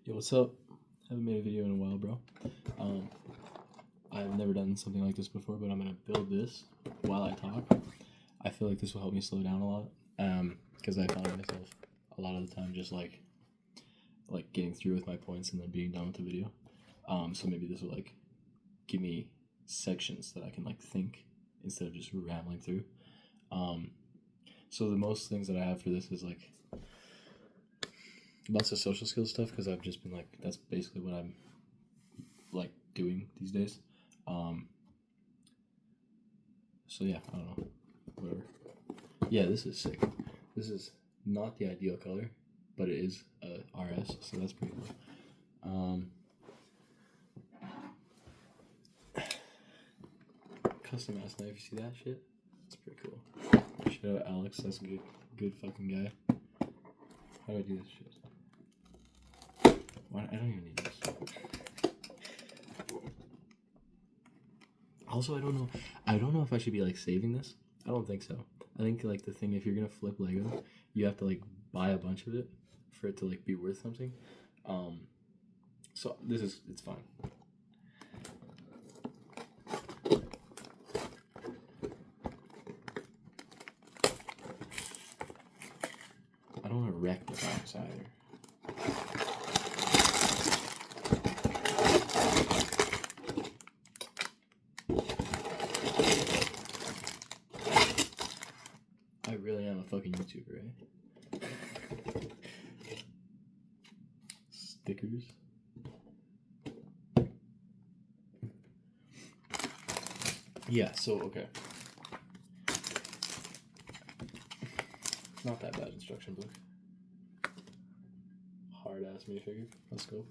Yo, what's up? Haven't made a video in a while, bro. I've never done something like this before, but I'm gonna build this while I talk. I feel like this will help me slow down a lot, because I find myself a lot of the time just like getting through with my points and then being done with the video. So maybe this will like give me sections that I can like think instead of just rambling through. So the most things that I have for this is like lots of social skills stuff, because I've just been like, that's basically what I'm like doing these days. So yeah, I don't know, whatever. Yeah, this is sick. This is not the ideal color, but it is a RS, so that's pretty cool. Custom ass knife, you see that shit? That's pretty cool. Shout out Alex, that's a good fucking guy. How do I do this shit? Why, I don't even need this. Also, I don't know if I should be like saving this. I don't think so. I think like the thing, if you're gonna flip Lego, you have to like buy a bunch of it for it to like be worth something. So it's fine. I don't want to wreck the box either. I really am a fucking YouTuber, eh? Stickers. Yeah, so okay. Not that bad instruction book. Hard ass minifigure. Let's go.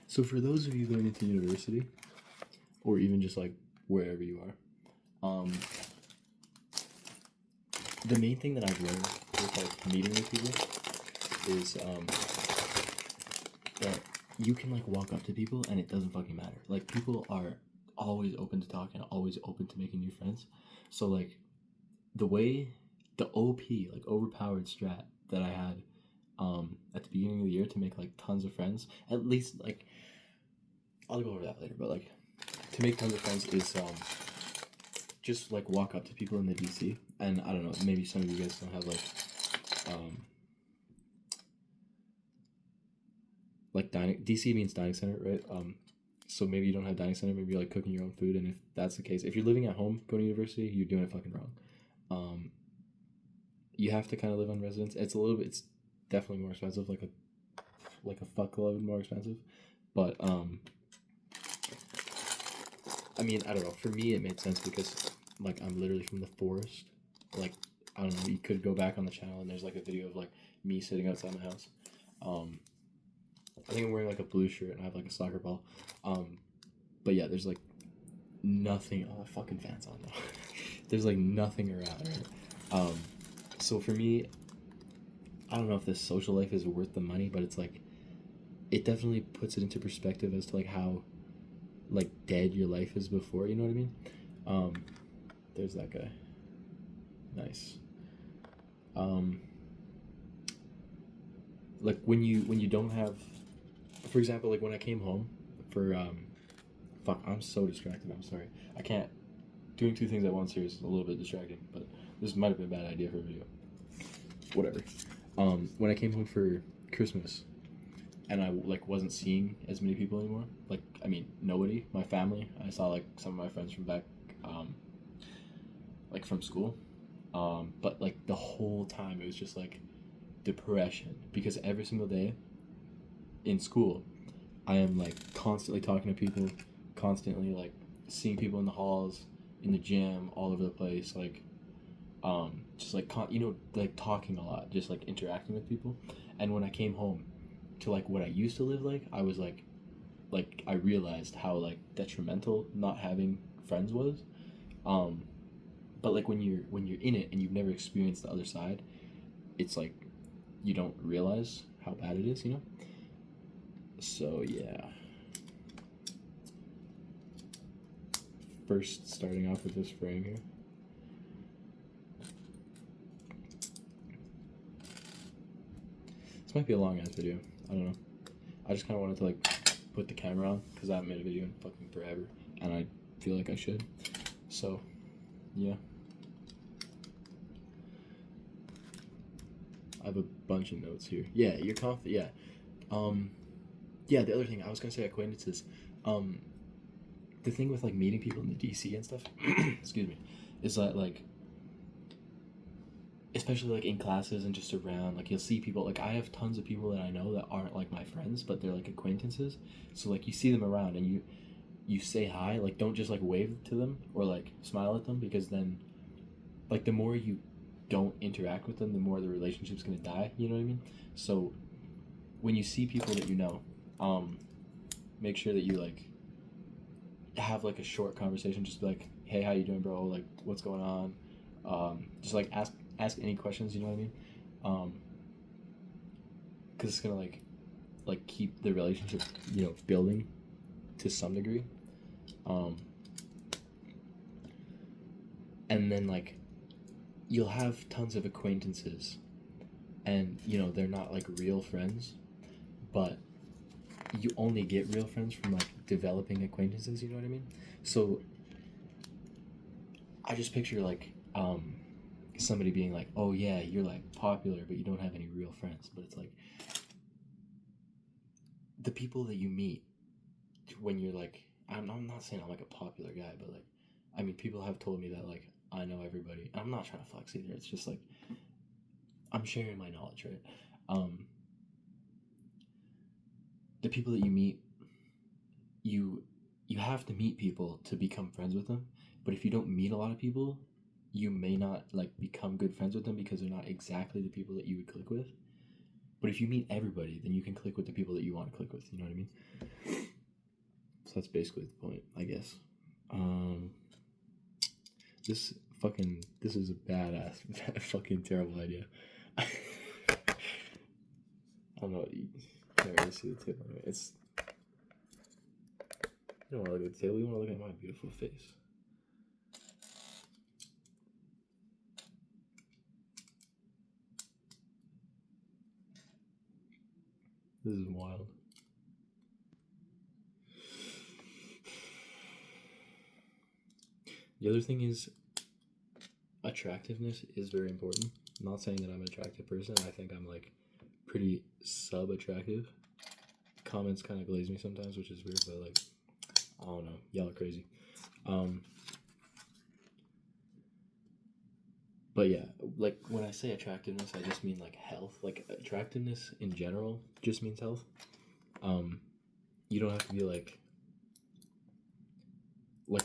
So for those of you going into university, or even just like wherever you are, the main thing that I've learned with like meeting with people is that you can like walk up to people and it doesn't fucking matter. Like people are always open to talking, always open to making new friends. So like the OP, like overpowered strat that I had at the beginning of the year to make like tons of friends, at least like I'll go over that later, but like to make tons of friends is just like walk up to people in the DC, and I don't know, maybe some of you guys don't have like dining. DC means dining center, right? So maybe you don't have dining center, maybe you're like cooking your own food, and if that's the case, if you're living at home going to university, you're doing it fucking wrong. You have to kind of live on residence. It's definitely more expensive, like a fuckload more expensive, but I mean, I don't know. For me, it made sense because, like, I'm literally from the forest. Like, I don't know. You could go back on the channel and there's like a video of like me sitting outside my house. I think I'm wearing like a blue shirt and I have like a soccer ball. But yeah, there's like nothing. Oh, fucking fans on though. There's like nothing around. Right? So for me, I don't know if this social life is worth the money, but it's like, it definitely puts it into perspective as to like how like dead your life is before, you know what I mean? There's that guy. Nice. Like when you don't have, for example, like when I came home for fuck, I'm so distracted, I'm sorry. I can't, doing two things at once here is a little bit distracting, but this might have been a bad idea for a video. Whatever. When I came home for Christmas and I like wasn't seeing as many people anymore, like, I mean, nobody, my family, I saw like some of my friends from back like from school, but like the whole time it was just like depression, because every single day in school I am like constantly talking to people, constantly like seeing people in the halls, in the gym, all over the place, like just like like talking a lot, just like interacting with people. And when I came home to like what I used to live like, I was like I realized how like detrimental not having friends was. But like when you're in it and you've never experienced the other side, it's like you don't realize how bad it is, you know? So yeah. First, starting off with this frame here. This might be a long ass video. I don't know. I just kind of wanted to like put the camera on because I haven't made a video in fucking forever, and I feel like I should. So, yeah. I have a bunch of notes here. Yeah, you're confident. Yeah. Yeah. The other thing I was gonna say, acquaintances. The thing with like meeting people in the DC and stuff, excuse me, is that like, especially like in classes and just around, like you'll see people. Like I have tons of people that I know that aren't like my friends, but they're like acquaintances. So like you see them around and you say hi. Like don't just like wave to them or like smile at them, because then, like the more you don't interact with them, the more the relationship's gonna die. You know what I mean? So when you see people that you know, make sure that you like have like a short conversation. Just be like, hey, how you doing, bro? Like, what's going on? Just like ask any questions. You know what I mean? Because it's gonna like keep the relationship, building to some degree. And then like you'll have tons of acquaintances, and they're not like real friends, but you only get real friends from like developing acquaintances. You know what I mean? So I just picture like somebody being like, oh yeah, you're like popular but you don't have any real friends. But it's like the people that you meet when you're like, I'm not saying I'm like a popular guy, but like, I mean, people have told me that like I know everybody. I'm not trying to flex either. It's just like I'm sharing my knowledge, right? The people that you meet, you have to meet people to become friends with them. But if you don't meet a lot of people, you may not like become good friends with them because they're not exactly the people that you would click with. But if you meet everybody, then you can click with the people that you want to click with. You know what I mean? So that's basically the point, I guess. This is a badass, fucking terrible idea. I don't know. You can't really see the table. It's. You don't want to look at the table. You want to look at my beautiful face. This is wild. The other thing is, attractiveness is very important. I'm not saying that I'm an attractive person. I think I'm like pretty sub-attractive. Comments kind of glaze me sometimes, which is weird, but like, I don't know. Y'all are crazy. But yeah, like when I say attractiveness, I just mean like health. Like attractiveness in general just means health. You don't have to be like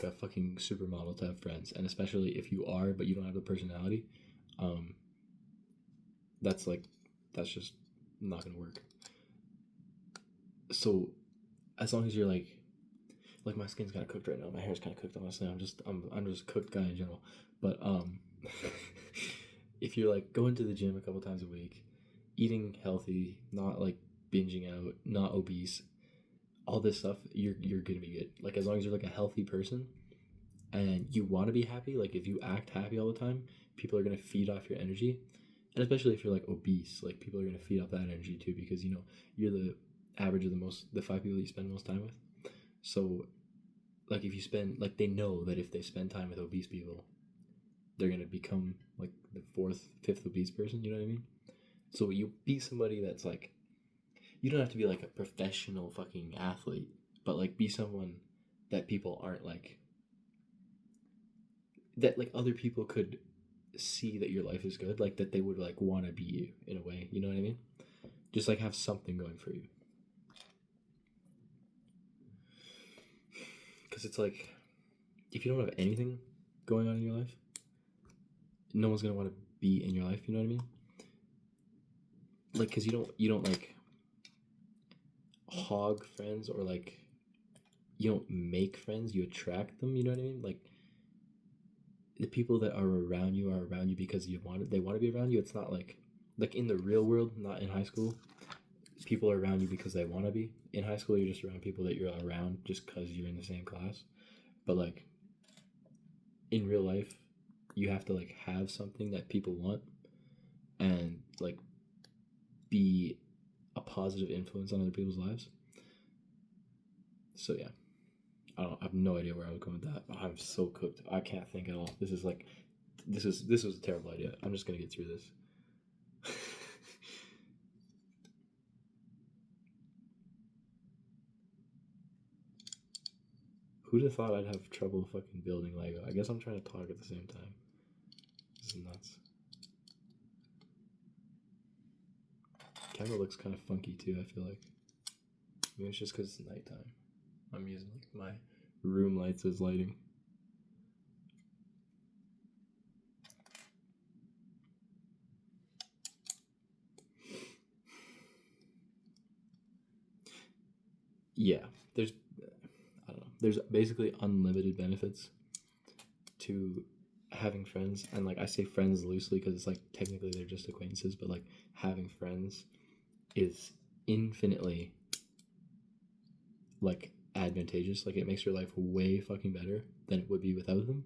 a fucking supermodel to have friends, and especially if you are, but you don't have the personality, that's just not gonna work. So as long as you're like my skin's kind of cooked right now, my hair's kind of cooked, honestly. I'm just a cooked guy in general. But if you're like going to the gym a couple times a week, eating healthy, not like binging out, not obese, all this stuff, you're gonna be good. Like as long as you're like a healthy person and you want to be happy, like if you act happy all the time, people are gonna feed off your energy. And especially if you're like obese, like people are gonna feed off that energy too, because you're the average of the 5 people you spend most time with. So like if you spend, like they know that if they spend time with obese people, they're gonna become like the 4th, 5th obese person. You know what I mean? So you be somebody that's like, you don't have to be like a professional fucking athlete, but like be someone that people aren't like, that like other people could see that your life is good, like that they would like want to be you in a way. You know what I mean? Just like have something going for you. Because it's like, if you don't have anything going on in your life, no one's gonna want to be in your life. You know what I mean? Like, because you don't like hog friends, or like you don't make friends, you attract them. You know what I mean? Like the people that are around you because they want to be around you. It's not like in the real world, not in high school. People are around you because they want to be. In high school, you're just around people that you're around just because you're in the same class. But like in real life, you have to like have something that people want, and like be positive influence on other people's lives. So yeah, I have no idea where I would go with that. I'm so cooked. I can't think at all. This was a terrible idea. I'm just gonna get through this. Who'd have thought I'd have trouble fucking building Lego? I guess I'm trying to talk at the same time. This is nuts. Camera looks kind of funky too, I feel like. Maybe it's just because it's nighttime. I'm using like my room lights as lighting. Yeah, there's basically unlimited benefits to having friends, and like I say friends loosely because it's like technically they're just acquaintances, but like having friends is infinitely like advantageous. Like it makes your life way fucking better than it would be without them.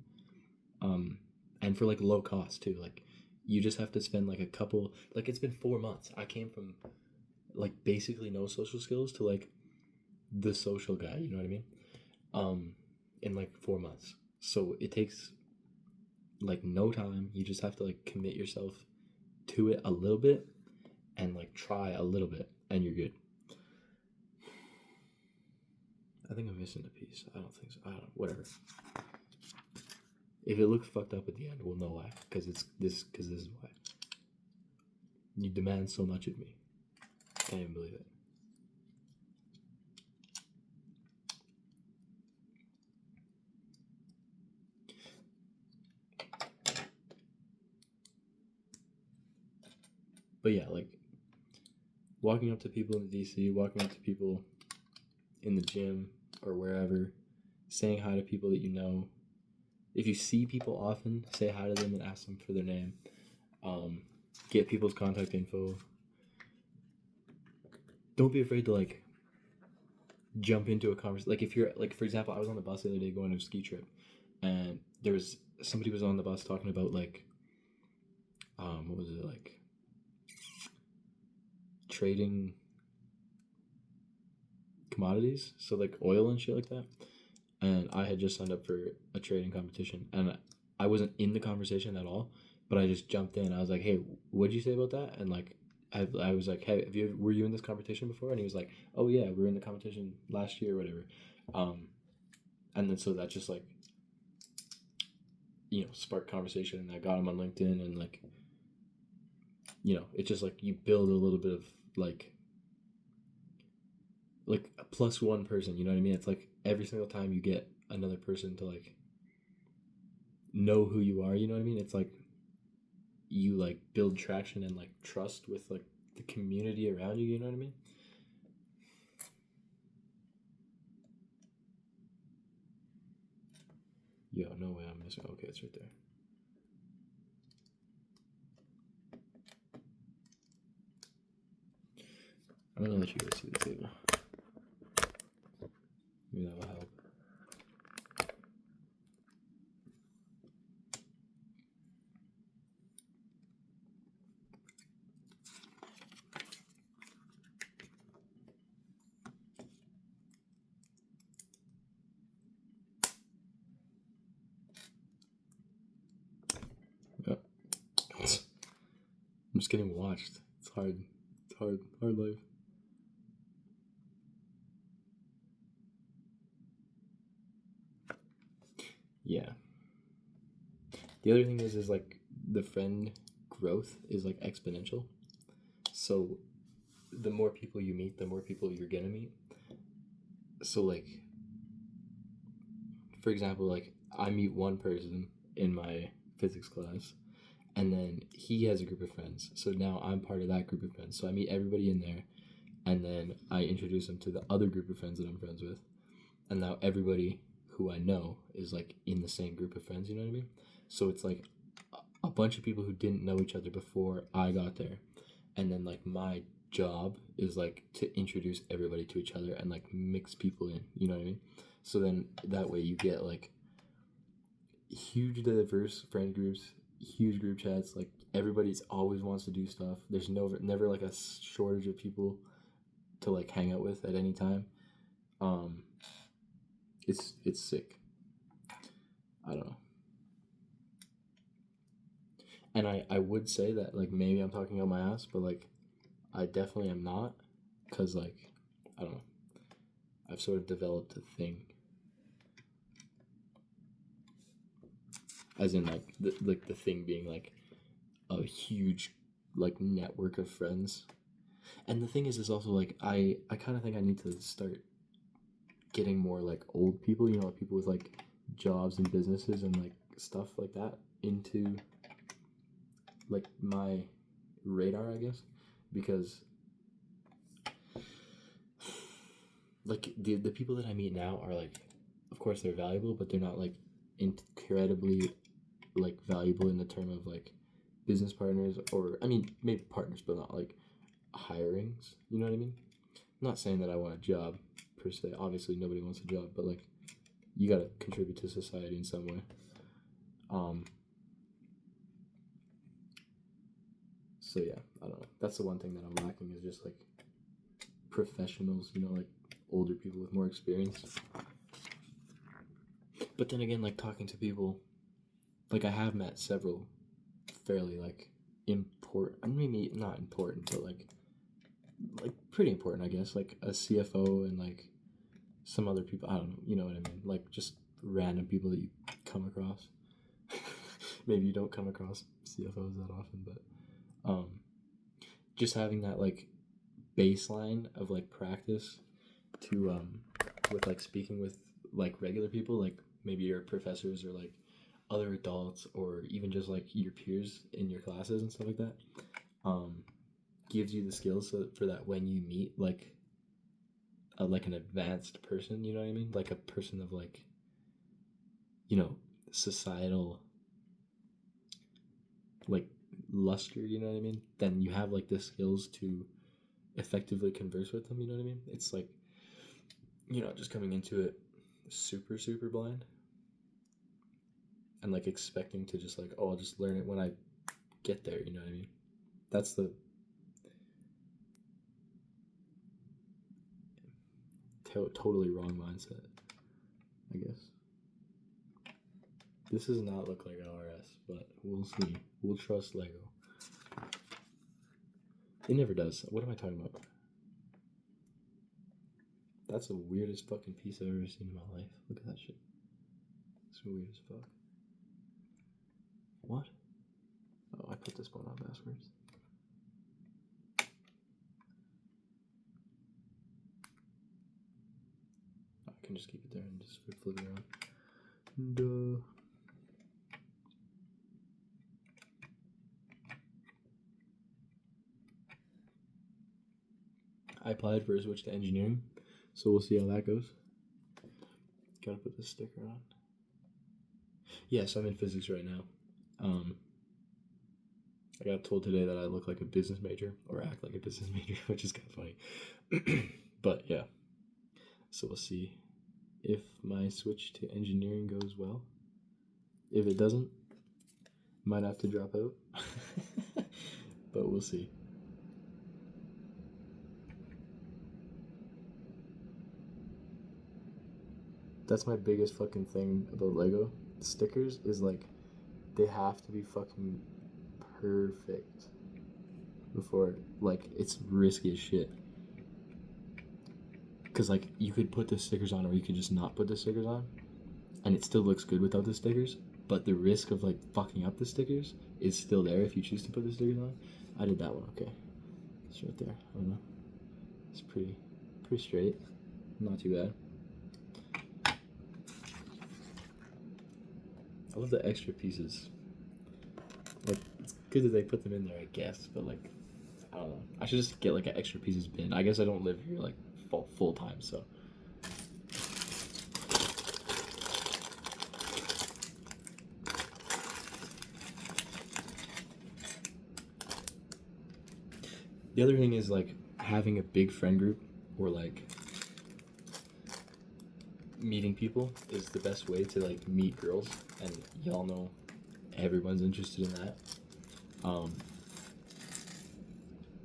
And for like low cost too. Like you just have to spend like a couple. Like it's been 4 months. I came from like basically no social skills to like the social guy. You know what I mean? In like 4 months. So it takes like no time. You just have to like commit yourself to it a little bit and like try a little bit and you're good. I think I'm missing a piece. I don't think so. I don't know. Whatever. If it looks fucked up at the end, we'll know why. Because this is why. You demand so much of me. Can't even believe it. But yeah, like walking up to people in DC, walking up to people in the gym or wherever, saying hi to people that you know. If you see people often, say hi to them and ask them for their name. Get people's contact info. Don't be afraid to like jump into a conversation. Like if you're like, for example, I was on the bus the other day going on a ski trip, and there was somebody was on the bus talking about like, what was it like? Trading commodities, so like oil and shit like that. And I had just signed up for a trading competition, and I wasn't in the conversation at all, but I just jumped in. I was like, "Hey, what'd you say about that?" And like, I was like, "Hey, were you in this competition before?" And he was like, "Oh yeah, we were in the competition last year or whatever." And then so that just like, sparked conversation, and I got him on LinkedIn, and like, it's just like you build a little bit of like a plus one person, you know what I mean? It's like every single time you get another person to like know who you are, you know what I mean? It's like you like build traction and like trust with like the community around you, you know what I mean? Yo, no way I'm missing. Okay, it's right there. I'm gonna let you guys see the table. Maybe that will help. Yep. I'm just getting watched. It's hard. It's hard life. Yeah. The other thing is like the friend growth is like exponential. So the more people you meet, the more people you're gonna meet. So like, for example, like I meet one person in my physics class, and then he has a group of friends. So now I'm part of that group of friends. So I meet everybody in there, and then I introduce them to the other group of friends that I'm friends with, and now everybody who I know is like in the same group of friends. You know what I mean? So it's like a bunch of people who didn't know each other before I got there, and then like my job is like to introduce everybody to each other and like mix people in. You know what I mean? So then that way you get like huge diverse friend groups, huge group chats. Like everybody's always wants to do stuff. There's never like a shortage of people to like hang out with at any time. Um, it's sick. I don't know. And I would say that like maybe I'm talking out my ass, but like I definitely am not, because like I don't know. I've sort of developed a thing, as in like the thing being like a huge like network of friends. And the thing is also like I kind of think I need to start getting more like old people, you know, people with like jobs and businesses and like stuff like that into like my radar, I guess, because like the people that I meet now are like, of course they're valuable, but they're not like incredibly like valuable in the term of like business partners, or I mean maybe partners, but not like hirings. You know what I mean? I'm not saying that I want a job per se. Obviously, nobody wants a job, but like you gotta contribute to society in some way. So yeah, I don't know. That's the one thing that I'm lacking, is just like professionals. You know, like older people with more experience. But then again, like talking to people, like I have met several fairly like important, maybe not important, but like pretty important, I guess, like a CFO and like some other people. I don't know, you know what I mean? Like just random people that you come across. Maybe you don't come across CFOs that often, but just having that like baseline of like practice to with like speaking with like regular people, like maybe your professors or like other adults, or even just like your peers in your classes and stuff like that, gives you the skills for that when you meet like an advanced person, you know what I mean? Like a person of like, you know, societal like luster, you know what I mean? Then you have like the skills to effectively converse with them, you know what I mean? It's like, you know, just coming into it super, super blind and like expecting to just like, oh, I'll just learn it when I get there, you know what I mean? That's the totally wrong mindset, I guess. This does not look like RS, but we'll see. We'll trust Lego. It never does. What am I talking about? That's the weirdest fucking piece I've ever seen in my life. Look at that shit. It's weird as fuck. What? Oh, I put this one on backwards. I can just keep it there and just flip it around. Duh. I applied for a switch to engineering, so we'll see how that goes. Gotta put this sticker on. Yeah, so I'm in physics right now. I got told today that I look like a business major, or act like a business major, which is kind of funny. But yeah, so we'll see if my switch to engineering goes well. If it doesn't, might have to drop out. But we'll see. That's my biggest fucking thing about Lego stickers, is like they have to be fucking perfect before, like, it's risky as shit. Because like you could put the stickers on, or you could just not put the stickers on, and it still looks good without the stickers, but the risk of like fucking up the stickers is still there if you choose to put the stickers on. I did that one. Okay, it's right there. I don't know. It's pretty straight. Not too bad. I love the extra pieces. Like, it's good that they put them in there, I guess, but like, I don't know. I should just get like an extra pieces bin. I guess I don't live here like full time, so. The other thing is like having a big friend group, or like meeting people is the best way to like meet girls, and y'all know everyone's interested in that.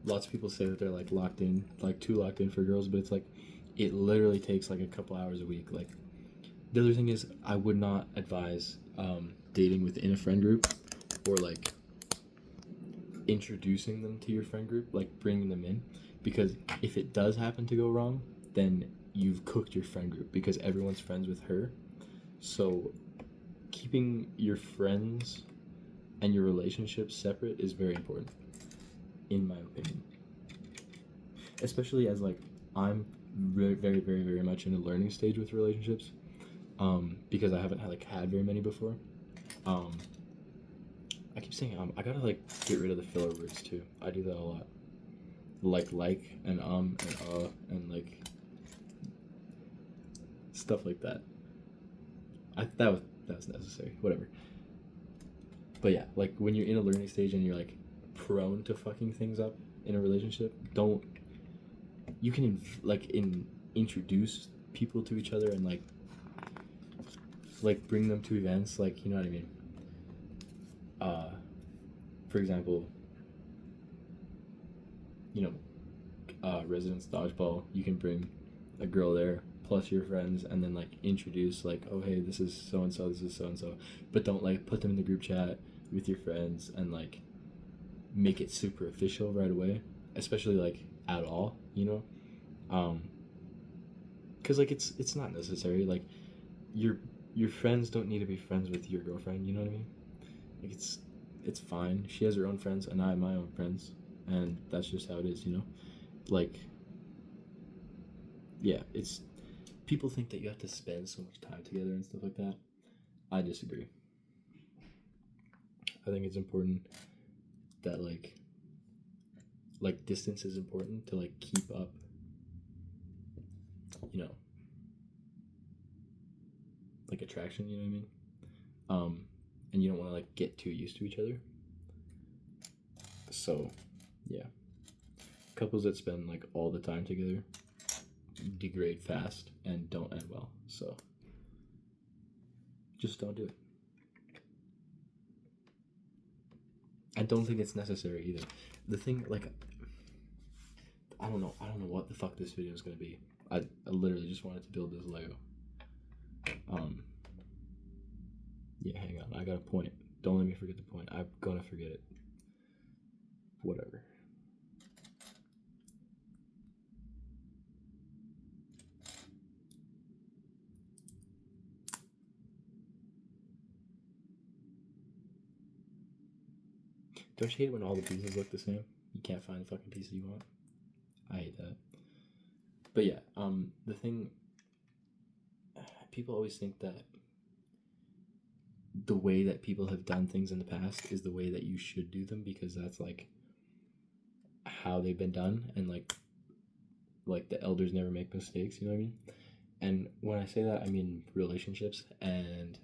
lots of people say that they're like locked in, like too locked in for girls, but it's like it literally takes like a couple hours a week. Like the other thing is, I would not advise dating within a friend group or like introducing them to your friend group, like bringing them in, because if it does happen to go wrong, then you've cooked your friend group because everyone's friends with her. So keeping your friends and your relationships separate is very important, in my opinion. Especially as like I'm very, very, very, very much in a learning stage with relationships, because I haven't had very many before. I keep saying I gotta like get rid of the filler words too. I do that a lot. Like and and like stuff like that. That was necessary. Whatever. But yeah, like when you're in a learning stage and you're like prone to fucking things up in a relationship, don't you can introduce people to each other and like bring them to events, like, you know what I mean. For example, you know, residence dodgeball, you can bring a girl there plus your friends and then like introduce like, oh hey, this is so and so, this is so and so, but don't like put them in the group chat with your friends and like make it super official right away, especially like at all, you know. Because like it's not necessary. Like your friends don't need to be friends with your girlfriend, you know what I mean. Like it's fine, she has her own friends and I have my own friends, and that's just how it is, you know. Like, yeah, it's people think that you have to spend so much time together and stuff like that. I disagree. I think it's important that like distance is important to like keep up, you know, like attraction, you know what I mean. And you don't want to like get too used to each other. So yeah, couples that spend like all the time together degrade fast and don't end well. So just don't do it. I don't think it's necessary either. The thing, like, I don't know what the fuck this video is gonna be. I literally just wanted to build this Lego. Yeah, hang on, I got a point. Don't let me forget the point. I'm gonna forget it. Whatever. Don't you hate it when all the pieces look the same? You can't find the fucking piece you want. I hate that. But yeah, the thing, people always think that the way that people have done things in the past is the way that you should do them because that's like how they've been done, and like the elders never make mistakes, you know what I mean? And when I say that, I mean relationships, and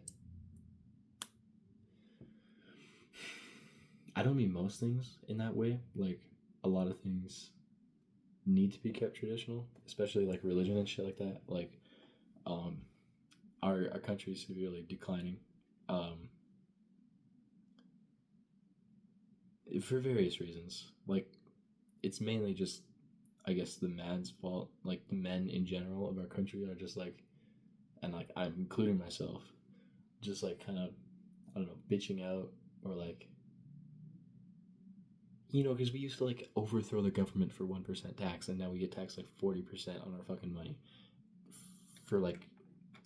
I don't mean most things in that way. Like a lot of things need to be kept traditional, especially like religion and shit like that. Like our country is severely declining, for various reasons. Like it's mainly just, I guess, the man's fault. Like the men in general of our country are just like, and like I'm including myself, just like kind of, I don't know, bitching out or like, you know, because we used to like overthrow the government for 1% tax, and now we get taxed like 40% on our fucking money for like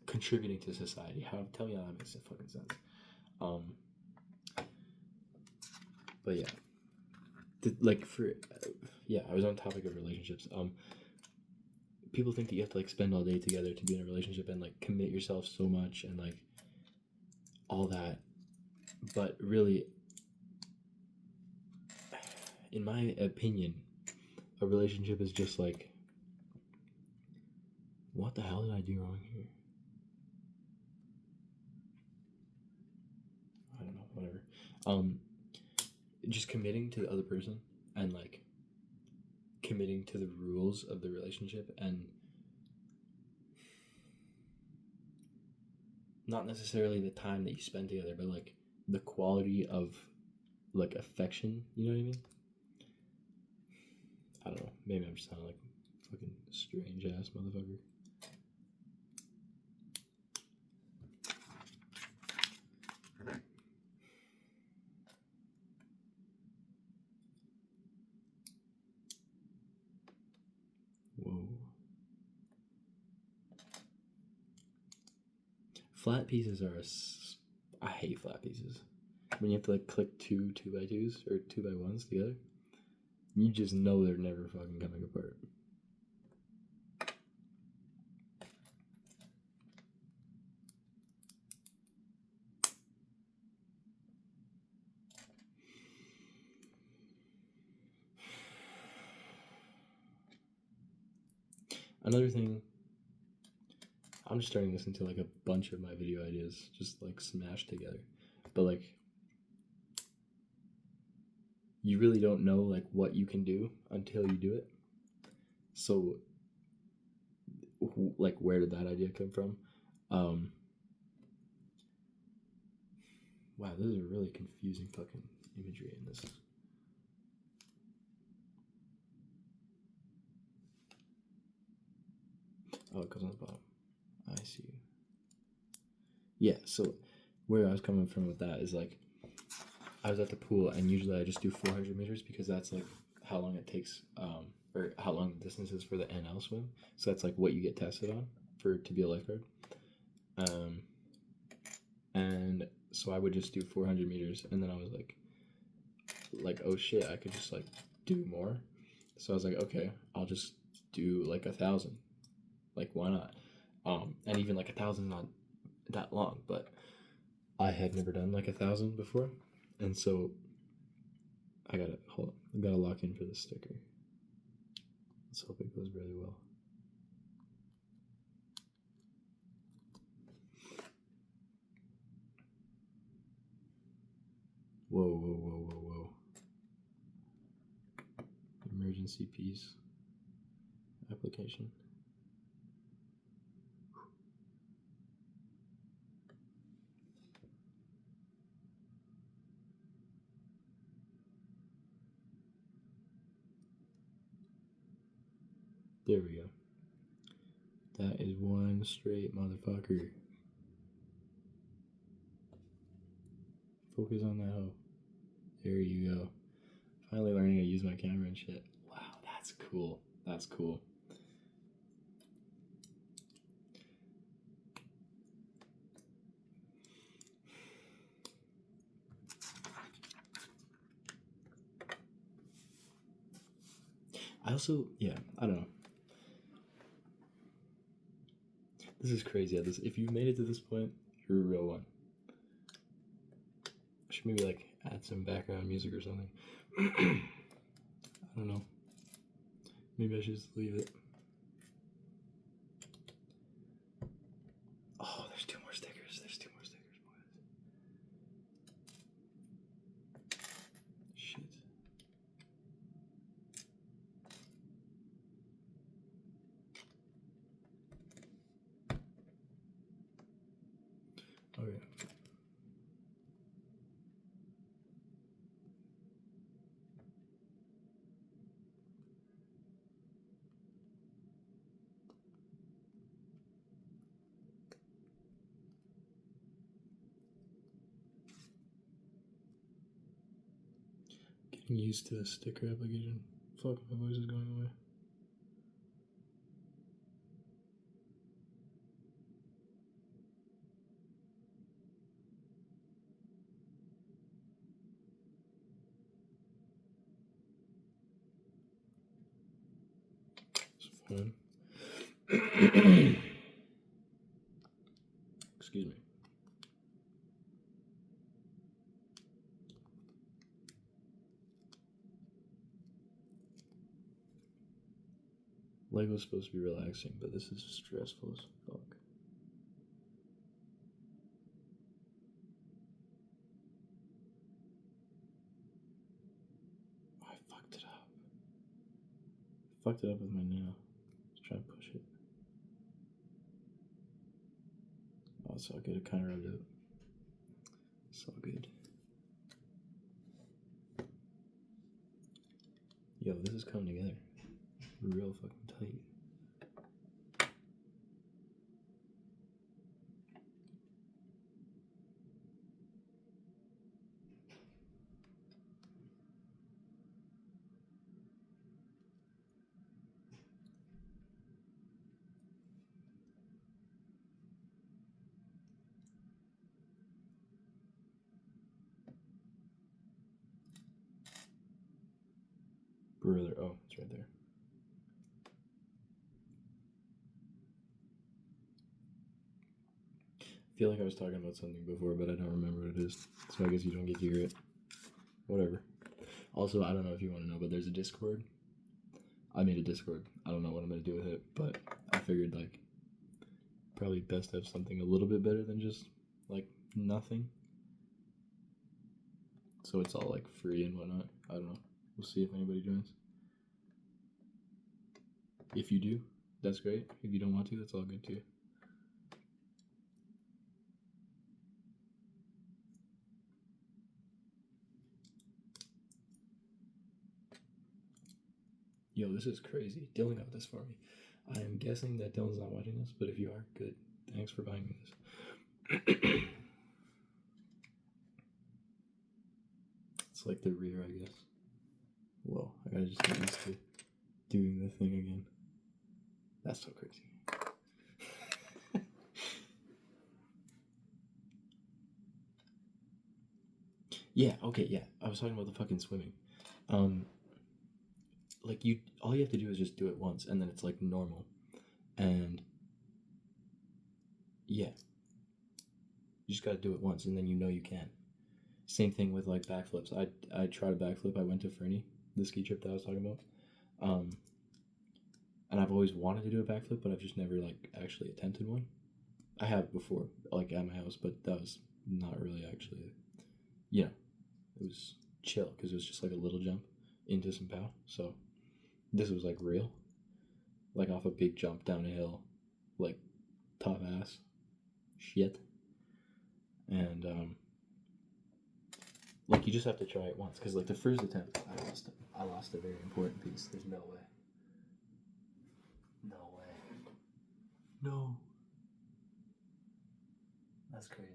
contributing to society. How tell me how that makes fucking sense. But yeah, like for yeah, I was on topic of relationships. People think that you have to like spend all day together to be in a relationship and like commit yourself so much and like all that, but really, in my opinion, a relationship is just like, what the hell did I do wrong here? I don't know, whatever. Just committing to the other person and like committing to the rules of the relationship, and not necessarily the time that you spend together, but like the quality of like affection, you know what I mean? Maybe I'm just sounding like a fucking strange ass motherfucker. Whoa. Flat pieces are I hate flat pieces. When you have to like click two 2x2s or 2x1s together, you just know they're never fucking coming apart. Another thing, I'm just turning this into like a bunch of my video ideas just like smashed together. But like, you really don't know like what you can do until you do it. So like, where did that idea come from? Wow, this is a really confusing fucking imagery in this. Oh, it goes on the bottom. I see. Yeah, so where I was coming from with that is like, I was at the pool and usually I just do 400 meters because that's like how long it takes, or how long the distance is for the NL swim. So that's like what you get tested on to be a lifeguard. And so I would just do 400 meters, and then I was like, oh shit, I could just like do more. So I was like, okay, I'll just do like 1,000. Like, why not? And even like 1,000 is not that long, but I had never done like 1,000 before, and so I gotta lock in for this sticker. Let's hope it goes really well. Whoa. Emergency piece application. There we go. That is one straight motherfucker. Focus on that hoe. There you go. Finally learning how to use my camera and shit. Wow, that's cool. That's cool. I also, yeah, I don't know. This is crazy. If you've made it to this point, you're a real one. I should maybe like add some background music or something. I don't know. Maybe I should just leave it. Oh, there's two more stickers. Boys. Shit. Okay. Getting used to the sticker application. Fuck, my voice is going away. It's fine. Excuse me. Lego's supposed to be relaxing, but this is stressful as fuck. I fucked it up. Fucked it up with my nail. Let's try and push it. Oh, it's all good. It kind of rubbed out. It's all good. Yo, this is coming together. real fucking tight. Brother, oh, it's right there. I feel like I was talking about something before, but I don't remember what it is. So I guess you don't get to hear it. Whatever. Also, I don't know if you want to know, but there's a Discord. I made a Discord. I don't know what I'm gonna do with it, but I figured like probably best to have something a little bit better than just like nothing. So it's all like free and whatnot. I don't know. We'll see if anybody joins. If you do, that's great. If you don't want to, that's all good too. Yo, this is crazy. Dylan got this for me. I am guessing that Dylan's not watching this, but if you are, good. Thanks for buying me this. It's like the rear, I guess. Whoa, I gotta just get used to doing the thing again. That's so crazy. Yeah, okay, yeah. I was talking about the fucking swimming. Like all you have to do is just do it once, and then it's like normal. And yeah, you just gotta do it once, and then you know you can. Same thing with like backflips. I tried a backflip. I went to Fernie, the ski trip that I was talking about. And I've always wanted to do a backflip, but I've just never like actually attempted one. I have before, like at my house, but that was not really actually, you know, it was chill because it was just like a little jump into some pow. So this was like real, like off a big jump down a hill, like top ass shit. And like you just have to try it once because like the first attempt I lost a very important piece. There's no way. No way. No. That's crazy.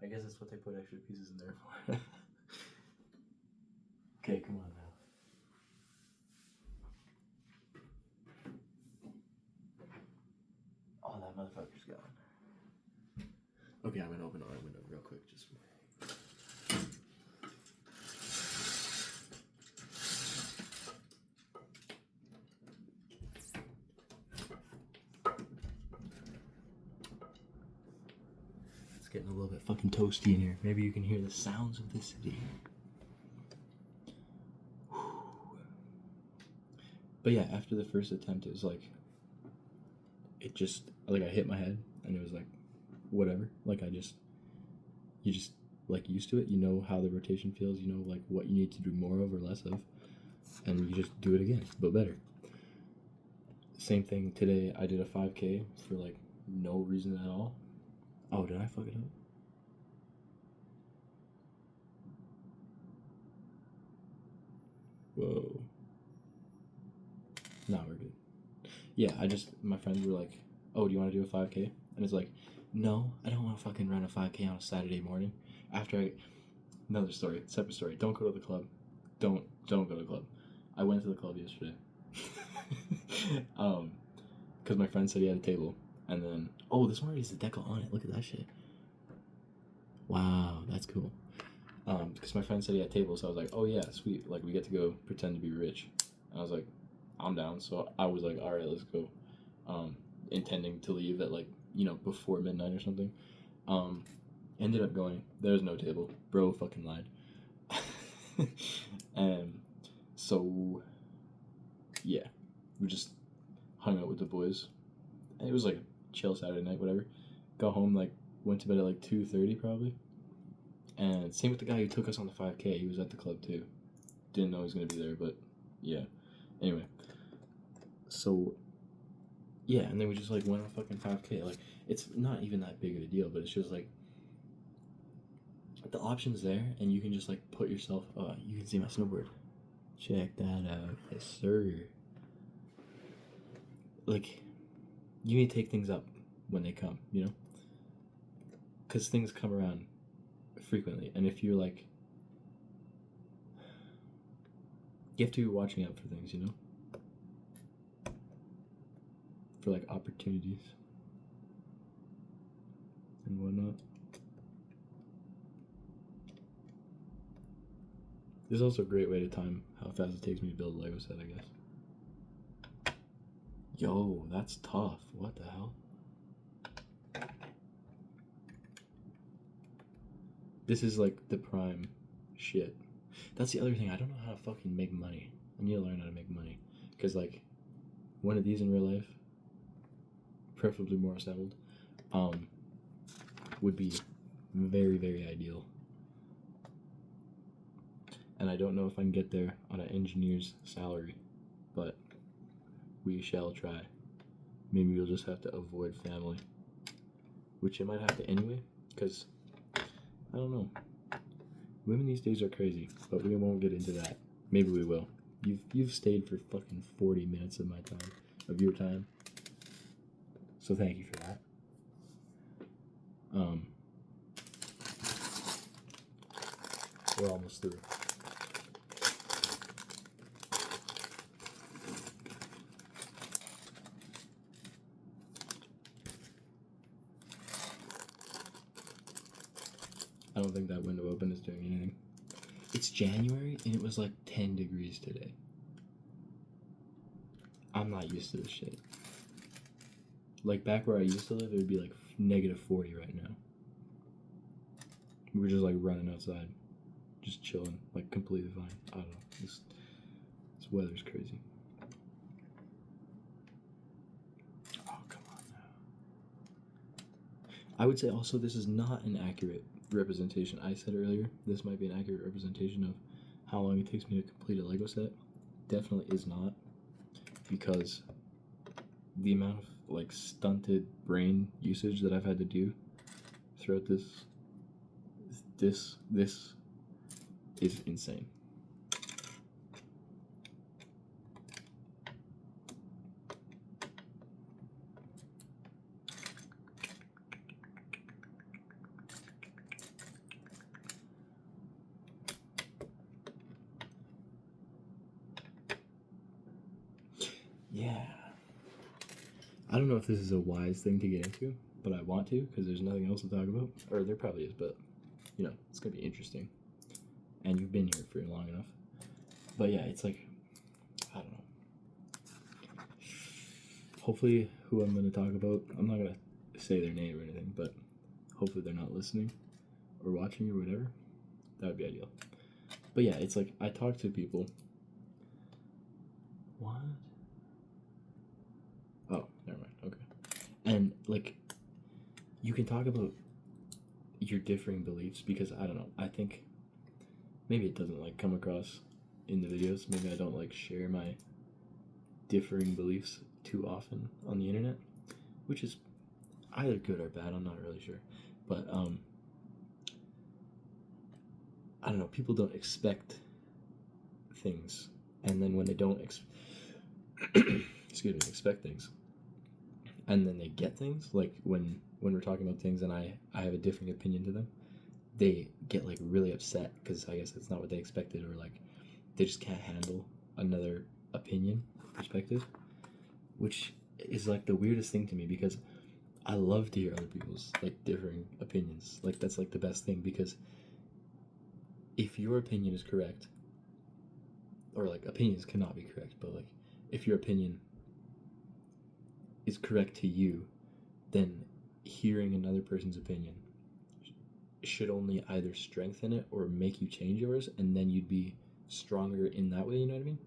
I guess that's what they put extra pieces in there for. Okay, come on now. Oh, that motherfucker's gone. Okay, I'm gonna open our window real quick just for... It's getting a little bit fucking toasty in here. Maybe you can hear the sounds of the city. But yeah, after the first attempt, it was like... It just... Like, I hit my head, and it was like... Whatever. Like, you just, like, used to it. You know how the rotation feels. You know, like, what you need to do more of or less of. And you just do it again, but better. Same thing today. I did a 5K for, like, no reason at all. Oh, did I fuck it up? Whoa. No, we're good. Yeah, my friends were like, oh, do you want to do a 5K? And it's like, no, I don't want to fucking run a 5K on a Saturday morning. Another story, separate story. Don't go to the club. Don't go to the club. I went to the club yesterday. Because my friend said he had a table. And then, oh, this one already has a decal on it. Look at that shit. Wow, that's cool. Because my friend said he had tables, so I was like, oh yeah, sweet. Like, we get to go pretend to be rich. And I was like, I'm down. So I was like, all right, let's go. Intending to leave at like, before midnight or something. Ended up going. There's no table. Bro fucking lied. And so, yeah, we just hung out with the boys. And it was like a chill Saturday night, whatever. Got home, like, went to bed at like 2:30 probably. And same with the guy who took us on the 5K. He was at the club too. Didn't know he was going to be there, but yeah. Anyway. So, yeah, and then we just like went on fucking 5K. Like, it's not even that big of a deal, but it's just like the option's there, and you can just like put yourself. You can see my snowboard. Check that out, yes sir. like, you need to take things up when they come, you know? Because things come around frequently, and if you're like, you have to be watching out for things, you know? For like opportunities and whatnot. This is also a great way to time how fast it takes me to build a Lego set, I guess. Yo, that's tough. What the hell? This is like the prime shit. That's the other thing. I don't know how to fucking make money. I need to learn how to make money. Because, like, one of these in real life, preferably more assembled, would be very, very ideal. And I don't know if I can get there on an engineer's salary, but we shall try. Maybe we'll just have to avoid family, which I might have to anyway, because I don't know. Women these days are crazy, but we won't get into that. Maybe we will. You've stayed for fucking 40 minutes of my time, of your time. So thank you for that. We're almost through. I don't think that window open is doing anything. It's January and it was like 10 degrees today. I'm not used to this shit. Like back where I used to live, it would be like -40 right now. We were just like running outside, just chilling, like completely fine. I don't know. This weather's crazy. Oh, come on now. I would say also this is not an accurate representation. I said earlier this might be an accurate representation of how long it takes me to complete a Lego set. Definitely is not, because the amount of like stunted brain usage that I've had to do throughout this is insane. Yeah. I don't know if this is a wise thing to get into, but I want to because there's nothing else to talk about. Or there probably is, but you know, it's gonna be interesting. And you've been here for long enough. But yeah, it's like, I don't know. Hopefully, who I'm gonna talk about, I'm not gonna say their name or anything, but hopefully they're not listening or watching or whatever. That would be ideal. But yeah, it's like I talk to people. What? Oh, never mind. Okay. And like, you can talk about your differing beliefs because I don't know. I think maybe it doesn't like come across in the videos. Maybe I don't like share my differing beliefs too often on the internet, which is either good or bad. I'm not really sure, but I don't know. People don't expect things, and then when they don't expect things, and then they get things, like when we're talking about things and I have a different opinion to them, they get like really upset because I guess it's not what they expected, or like they just can't handle another opinion perspective, which is like the weirdest thing to me because I love to hear other people's like differing opinions. Like that's like the best thing, because if your opinion is correct, or like opinions cannot be correct, but like if your opinion is correct to you, then hearing another person's opinion should only either strengthen it or make you change yours, and then you'd be stronger in that way, you know what I mean?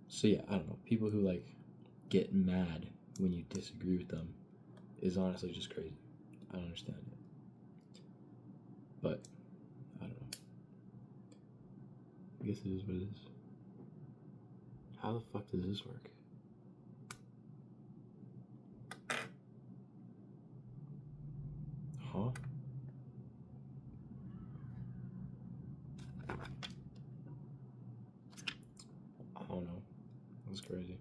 So yeah, I don't know. People who like get mad when you disagree with them is honestly just crazy. I don't understand it. But I don't know. I guess it is what it is. How the fuck does this work? Huh? I don't know. crazy.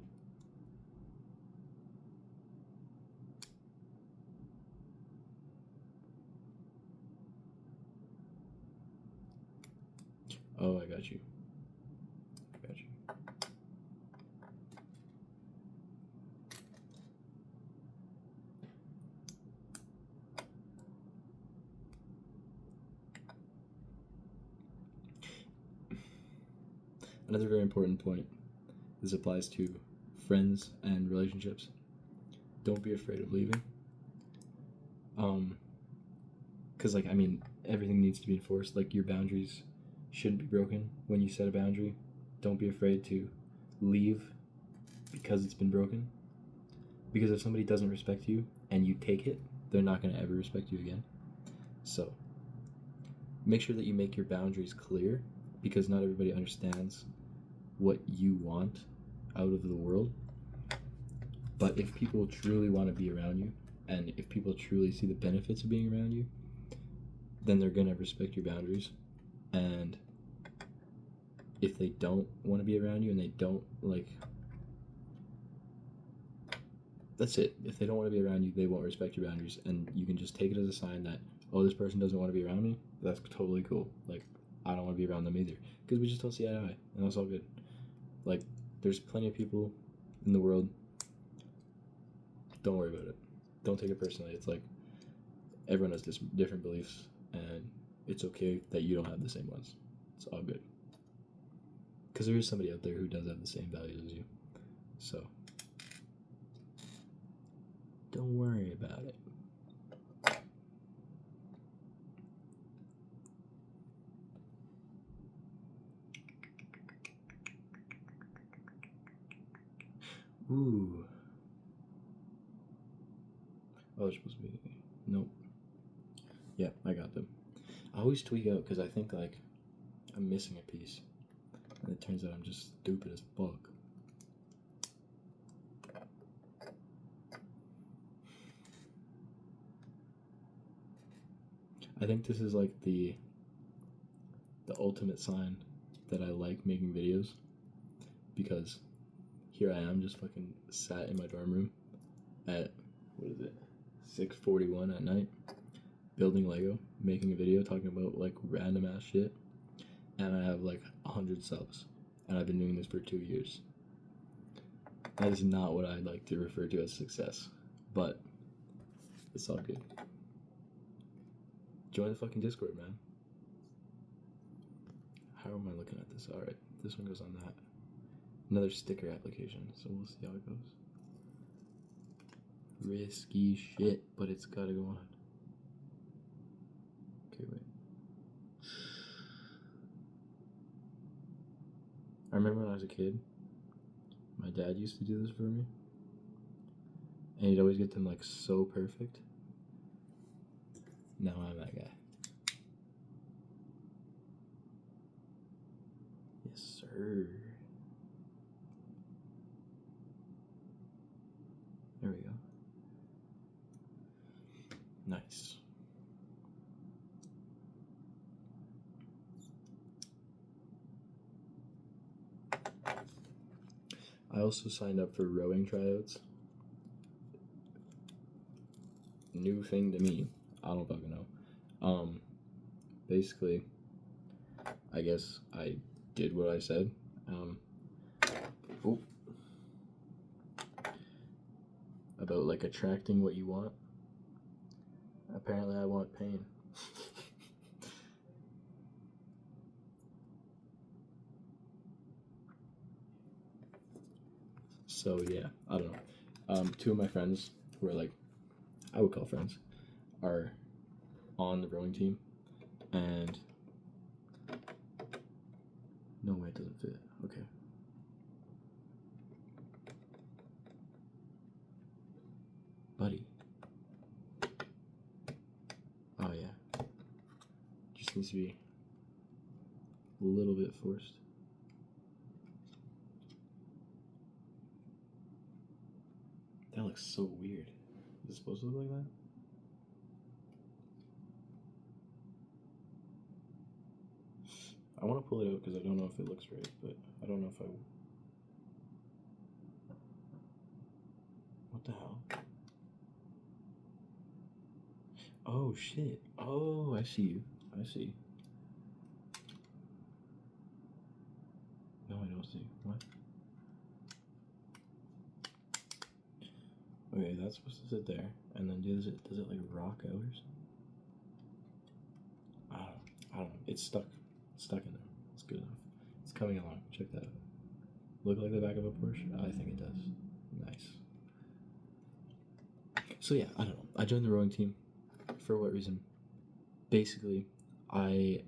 Oh, I got you. Got you. Another very important point. This applies to friends and relationships. Don't be afraid of leaving. Because like I mean, everything needs to be enforced. Like your boundaries shouldn't be broken when you set a boundary. Don't be afraid to leave because it's been broken. Because if somebody doesn't respect you and you take it, they're not going to ever respect you again. So make sure that you make your boundaries clear, because not everybody understands what you want out of the world. But if people truly want to be around you, and if people truly see the benefits of being around you, then they're going to respect your boundaries. And if they don't want to be around you and they don't, like, that's it. If they don't want to be around you, they won't respect your boundaries. And you can just take it as a sign that, oh, this person doesn't want to be around me. That's totally cool. Like, I don't want to be around them either. Because we just don't see eye to eye. And that's all good. Like, there's plenty of people in the world. Don't worry about it. Don't take it personally. It's like, everyone has different beliefs. And it's okay that you don't have the same ones. It's all good. Because there is somebody out there who does have the same values as you. So, don't worry about it. Ooh. Oh, they're supposed to be. Nope. Yeah, I got them. I always tweak out because I think, like, I'm missing a piece. And it turns out I'm just stupid as fuck. I think this is like the ultimate sign that I like making videos, because here I am just fucking sat in my dorm room at, what is it, 6:41 at night, building Lego, making a video talking about like random ass shit, and I have like 100 subs, and I've been doing this for 2 years. That is not what I'd like to refer to as success, but it's all good. Join the fucking Discord, man. How am I looking at this? Alright, this one goes on that. Another sticker application, so we'll see how it goes. Risky shit, but it's gotta go on. Okay, wait. I remember when I was a kid, my dad used to do this for me, and he'd always get them like so perfect. Now I'm that guy. Yes, sir. There we go. Nice. I also signed up for rowing tryouts. New thing to me. I don't fucking know. Basically, I guess I did what I said. About like attracting what you want. Apparently, I want pain. So yeah, I don't know. Two of my friends who are like, I would call friends, are on the rowing team, and no way, it doesn't fit. Okay. Buddy. Oh yeah. Just needs to be a little bit forced. That looks so weird. Is it supposed to look like that? I want to pull it out because I don't know if it looks right, but I don't know if I... What the hell? Oh shit. Oh, I see you. I see. No, I don't see. What? Okay, that's supposed to sit there, and then does it like rock out or something? I don't know. It's stuck. It's stuck in there. It's good enough. It's coming along. Check that out. Look like the back of a Porsche? I think it does. Nice. So yeah, I don't know. I joined the rowing team. For what reason? Basically, I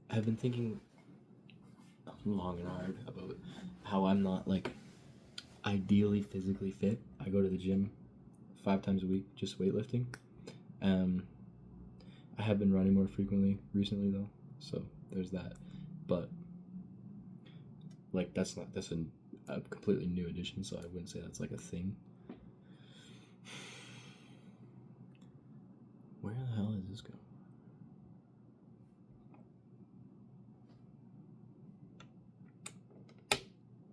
have been thinking long and hard about how I'm not like ideally physically fit. I go to the gym 5 times a week, just weightlifting. I have been running more frequently recently though, so there's that. But like that's a completely new addition, so I wouldn't say that's like a thing. Where the hell does this go?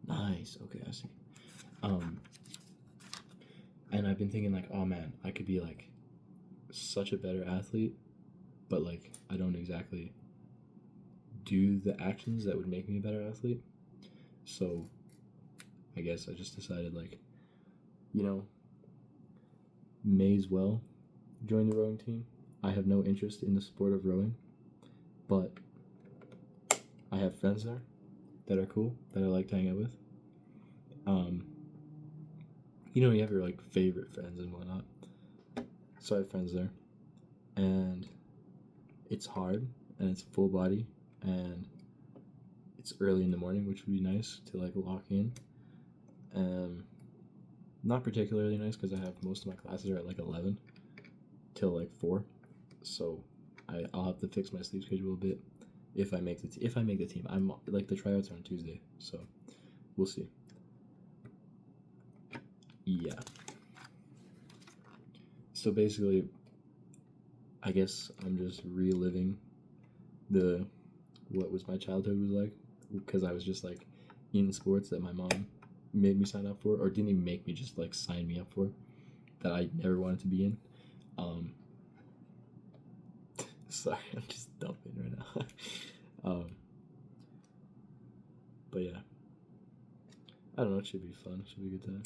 Nice. Okay, I see. And I've been thinking like, oh man, I could be like such a better athlete, but like I don't exactly do the actions that would make me a better athlete. So I guess I just decided like, may as well join the rowing team. I have no interest in the sport of rowing, but I have friends there that are cool that I like to hang out with. You have your like favorite friends and whatnot. So I have friends there, and it's hard and it's full body and it's early in the morning, which would be nice to like lock in. Not particularly nice because I have most of my classes are at like 11 till like 4, so I'll have to fix my sleep schedule a bit if I make the team. I'm like the tryouts are on Tuesday, so we'll see. Yeah. So basically, I guess I'm just reliving what was my childhood was like, because I was just like in sports that my mom made me sign up for, or didn't even make me, just like sign me up for, that I never wanted to be in. Sorry, I'm just dumping right now. But yeah, I don't know. It should be fun. It should be a good time.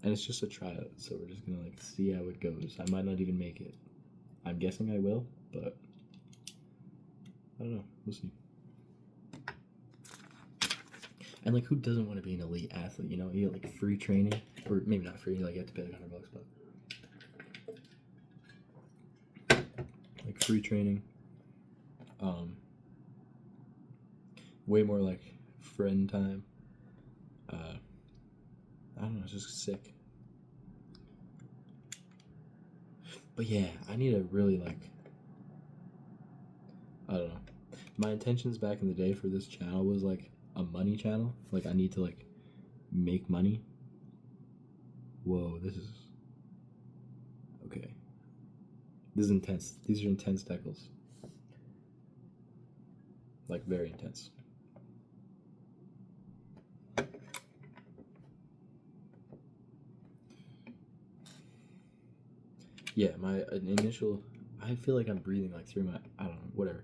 And it's just a tryout, so we're just gonna like see how it goes. I might not even make it. I'm guessing I will, but I don't know. We'll see. And like, who doesn't want to be an elite athlete? You get like free training, or maybe not free. Like you have to pay like $100, but like free training. Way more like friend time. I don't know. It's just sick. But yeah, I need to really like. I don't know. My intentions back in the day for this channel was like a money channel. Like I need to like make money. Whoa, this is okay. This is intense. These are intense decals. Like very intense. Yeah, my initial. I feel like I'm breathing like through my. I don't know. Whatever.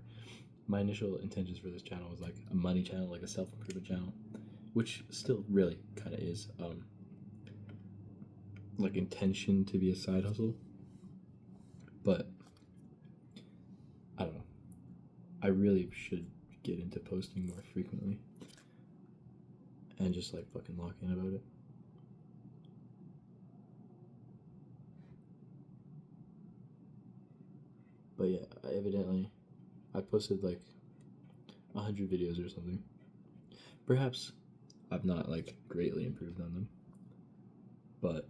My initial intentions for this channel was like a money channel, like a self-improvement channel, which still really kind of is. Like intention to be a side hustle, but I don't know. I really should get into posting more frequently and just like fucking lock in about it. But yeah, evidently I posted like 100 videos or something. Perhaps I've not like greatly improved on them, but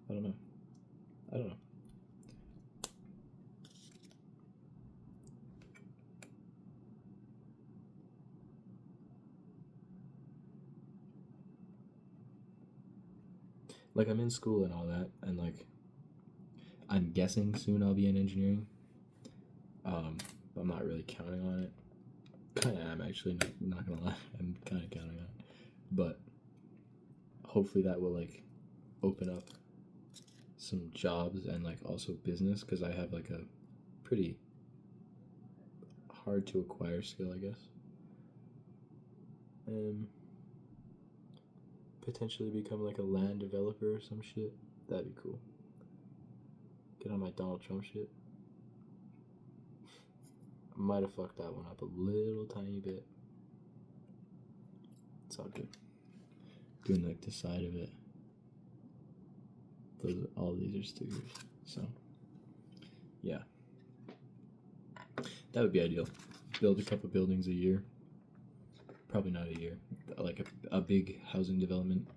I don't know. Like I'm in school and all that, and like I'm guessing soon I'll be in engineering. But I'm not really counting on it. Kind of am actually. Not gonna lie, I'm kind of counting on it, but hopefully that will like open up some jobs and like also business, because I have like a pretty hard to acquire skill, I guess. Potentially become like a land developer or some shit. That'd be cool. Get on my Donald Trump shit. I might have fucked that one up a little tiny bit. It's all good. Doing like the side of it. All these are stickers. So, yeah. That would be ideal. Build a couple buildings a year. Probably not a year. Like a big housing development.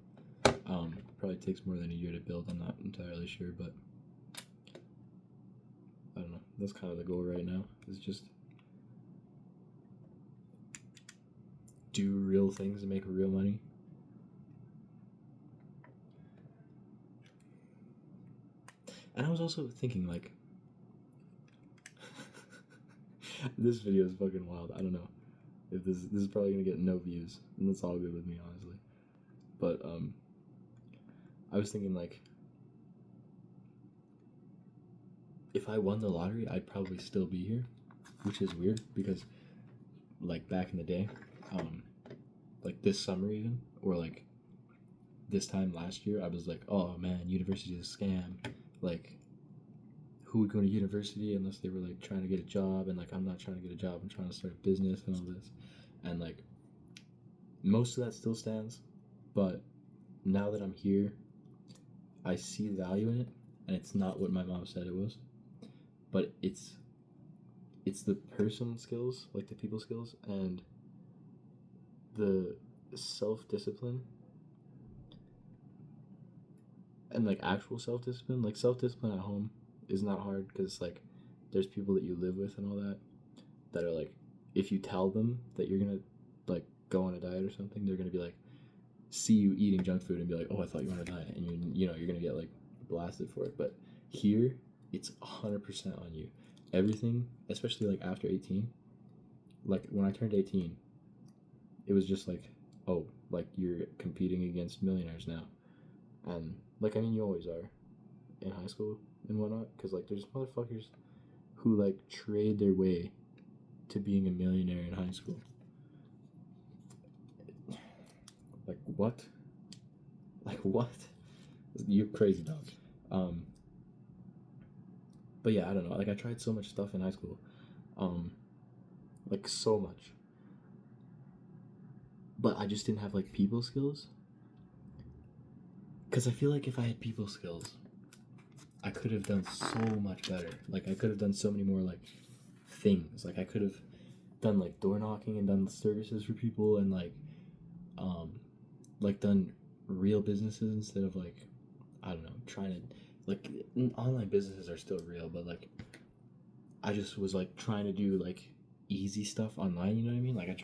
Probably takes more than a year to build. I'm not entirely sure, but I don't know. That's kind of the goal right now. Is just do real things and make real money. And I was also thinking, like, this video is fucking wild. I don't know if this is probably gonna get no views, and that's all good with me, honestly. But I was thinking, like, if I won the lottery, I'd probably still be here, which is weird because, like, back in the day, like this summer even, or like this time last year, I was like, oh man, university is a scam. Like, who would go to university unless they were like trying to get a job? And like, I'm not trying to get a job, I'm trying to start a business and all this. And like, most of that still stands, but now that I'm here, I see value in it, and it's not what my mom said it was, but it's the person skills, like the people skills, and the self-discipline, and like actual self-discipline. Like, self-discipline at home is not hard because like there's people that you live with and all that are like, if you tell them that you're gonna like go on a diet or something, they're gonna be like, see you eating junk food and be like, oh, I thought you were on a diet, and you're gonna get like blasted for it. But here, it's 100% on you. Everything, especially like after 18, like when I turned 18, it was just like, oh, like you're competing against millionaires now. And like, I mean, you always are in high school and whatnot, because like there's motherfuckers who like trade their way to being a millionaire in high school. Like, what? Like, what? You're crazy, dog. But yeah, I don't know. Like, I tried so much stuff in high school. Like, so much. But I just didn't have, like, people skills. Because I feel like if I had people skills, I could have done so much better. Like, I could have done so many more, like, things. Like, I could have done, like, door knocking and done services for people and, like, done real businesses instead of, like, I don't know, trying to, like, online businesses are still real, but, like, I just was, like, trying to do, like, easy stuff online, you know what I mean? Like, I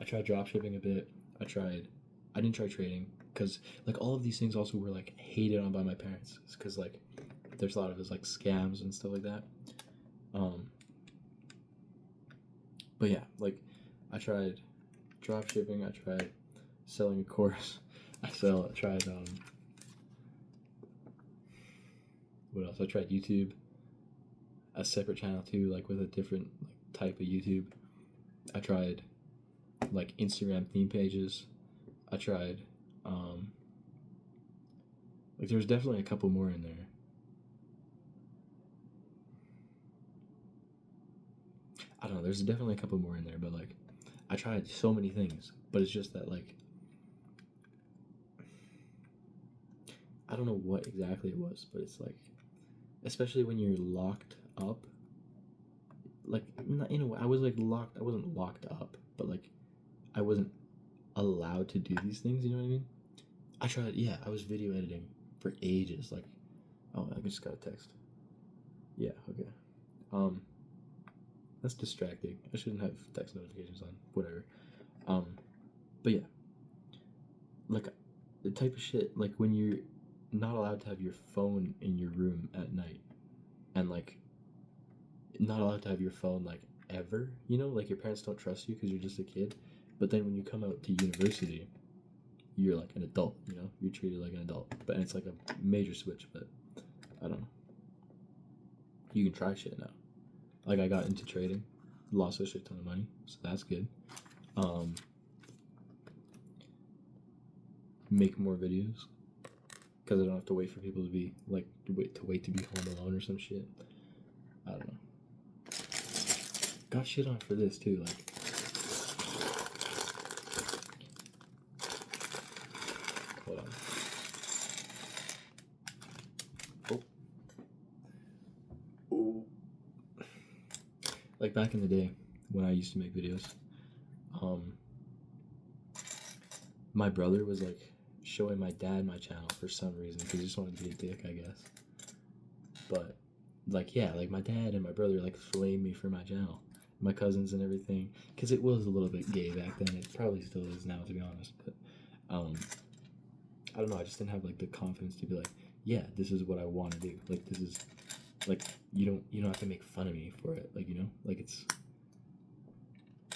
tried drop shipping a bit. I didn't try trading, because, like, all of these things also were, like, hated on by my parents, because, like, there's a lot of those, like, scams and stuff like that. But yeah, like, I tried drop shipping, I tried selling a course, I tried, what else? I tried YouTube, a separate channel too, like with a different like type of YouTube. I tried like Instagram theme pages. I tried, like there's definitely a couple more in there. I don't know, there's definitely a couple more in there, but like, I tried so many things, but it's just that like, I don't know what exactly it was, but it's like, especially when you're locked up, like, not, in a way, I was like locked, I wasn't locked up, but like, I wasn't allowed to do these things, you know what I mean? I tried, yeah, I was video editing for ages, like, oh, I just got a text. Yeah, okay. That's distracting. I shouldn't have text notifications on, whatever. But yeah, like, the type of shit, like, when you're not allowed to have your phone in your room at night, and like, not allowed to have your phone like ever, you know, like your parents don't trust you because you're just a kid. But then when you come out to university, you're like an adult, you know, you're treated like an adult. But it's like a major switch, but I don't know. You can try shit now. Like I got into trading, lost a shit ton of money, so that's good. Make more videos because I don't have to wait for people to be like wait to be home alone or some shit. I don't know. Got shit on for this too, like. Hold on. Oh. Like back in the day when I used to make videos, my brother was like showing my dad my channel for some reason because he just wanted to be a dick, I guess. But like, yeah, like my dad and my brother like flamed me for my channel, my cousins and everything, because it was a little bit gay back then. It probably still is now, to be honest. But I don't know. I just didn't have like the confidence to be like, yeah, this is what I want to do. Like this is like you don't have to make fun of me for it. Like, you know, like it's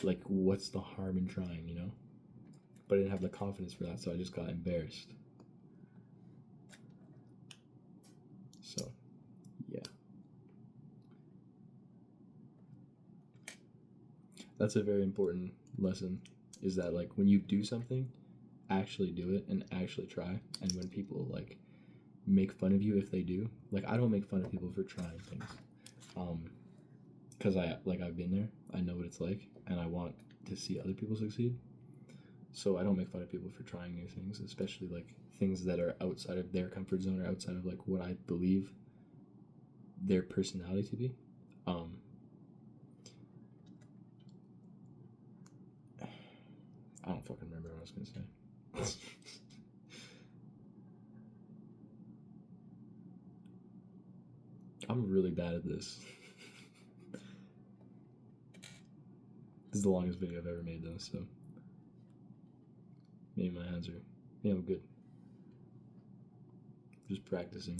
like what's the harm in trying, you know? But I didn't have the confidence for that, so I just got embarrassed. So, yeah. That's a very important lesson, is that like when you do something, actually do it and actually try. And when people like make fun of you if they do, like I don't make fun of people for trying things. Because I've been there, I know what it's like, and I want to see other people succeed. So I don't make fun of people for trying new things, especially like things that are outside of their comfort zone or outside of like what I believe their personality to be. I don't fucking remember what I was gonna say. I'm really bad at this. This is the longest video I've ever made though, so maybe my hands are, you know, good. Just practicing.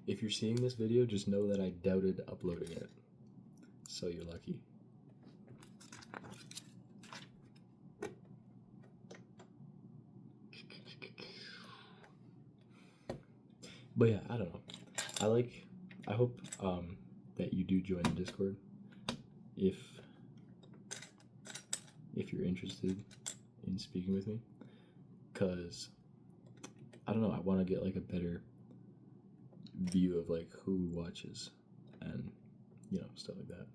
If you're seeing this video, just know that I doubted uploading it. So you're lucky. But yeah, I don't know. I hope that you do join the Discord if you're interested in speaking with me, because I don't know, I want to get like a better view of like who watches and, you know, stuff like that.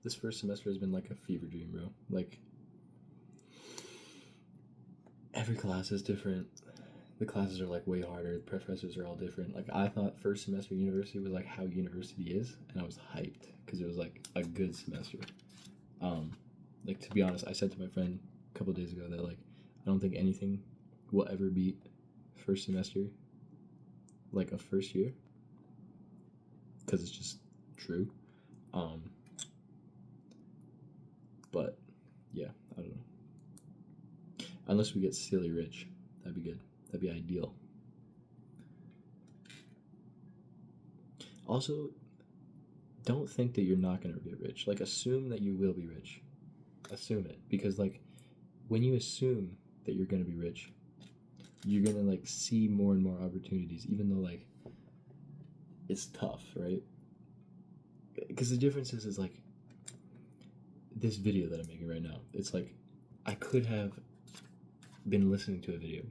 This first semester has been like a fever dream, bro. Like every class is different. The classes are like way harder. The professors are all different. Like I thought first semester university was like how university is, and I was hyped because it was like a good semester. Like to be honest, I said to my friend a couple days ago that like I don't think anything will ever beat first semester, like a first year, because it's just true. But yeah, I don't know. Unless we get silly rich, that'd be good. That'd be ideal. Also, don't think that you're not gonna get rich. Like assume that you will be rich. Assume it, because like when you assume that you're gonna be rich, you're gonna like see more and more opportunities, even though like it's tough, right? Because the difference is like this video that I'm making right now. It's like I could have been listening to a video,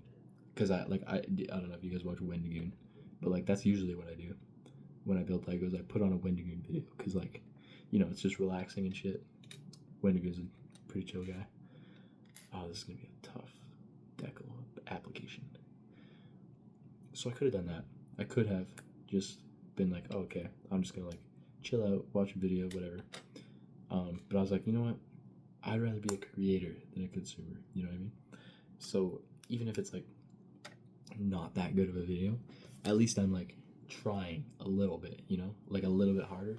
because I don't know if you guys watch Wendigoon, but like that's usually what I do when I build Legos. I put on a Wendigoon video because like, you know, it's just relaxing and shit. Wendigoon's a pretty chill guy. Oh, this is gonna be a tough decal application. So I could have done that. I could have just been like, oh, okay, I'm just gonna like chill out, watch a video, whatever. But I was like, you know what? I'd rather be a creator than a consumer. You know what I mean? So even if it's like not that good of a video, at least I'm like trying a little bit, you know, like a little bit harder.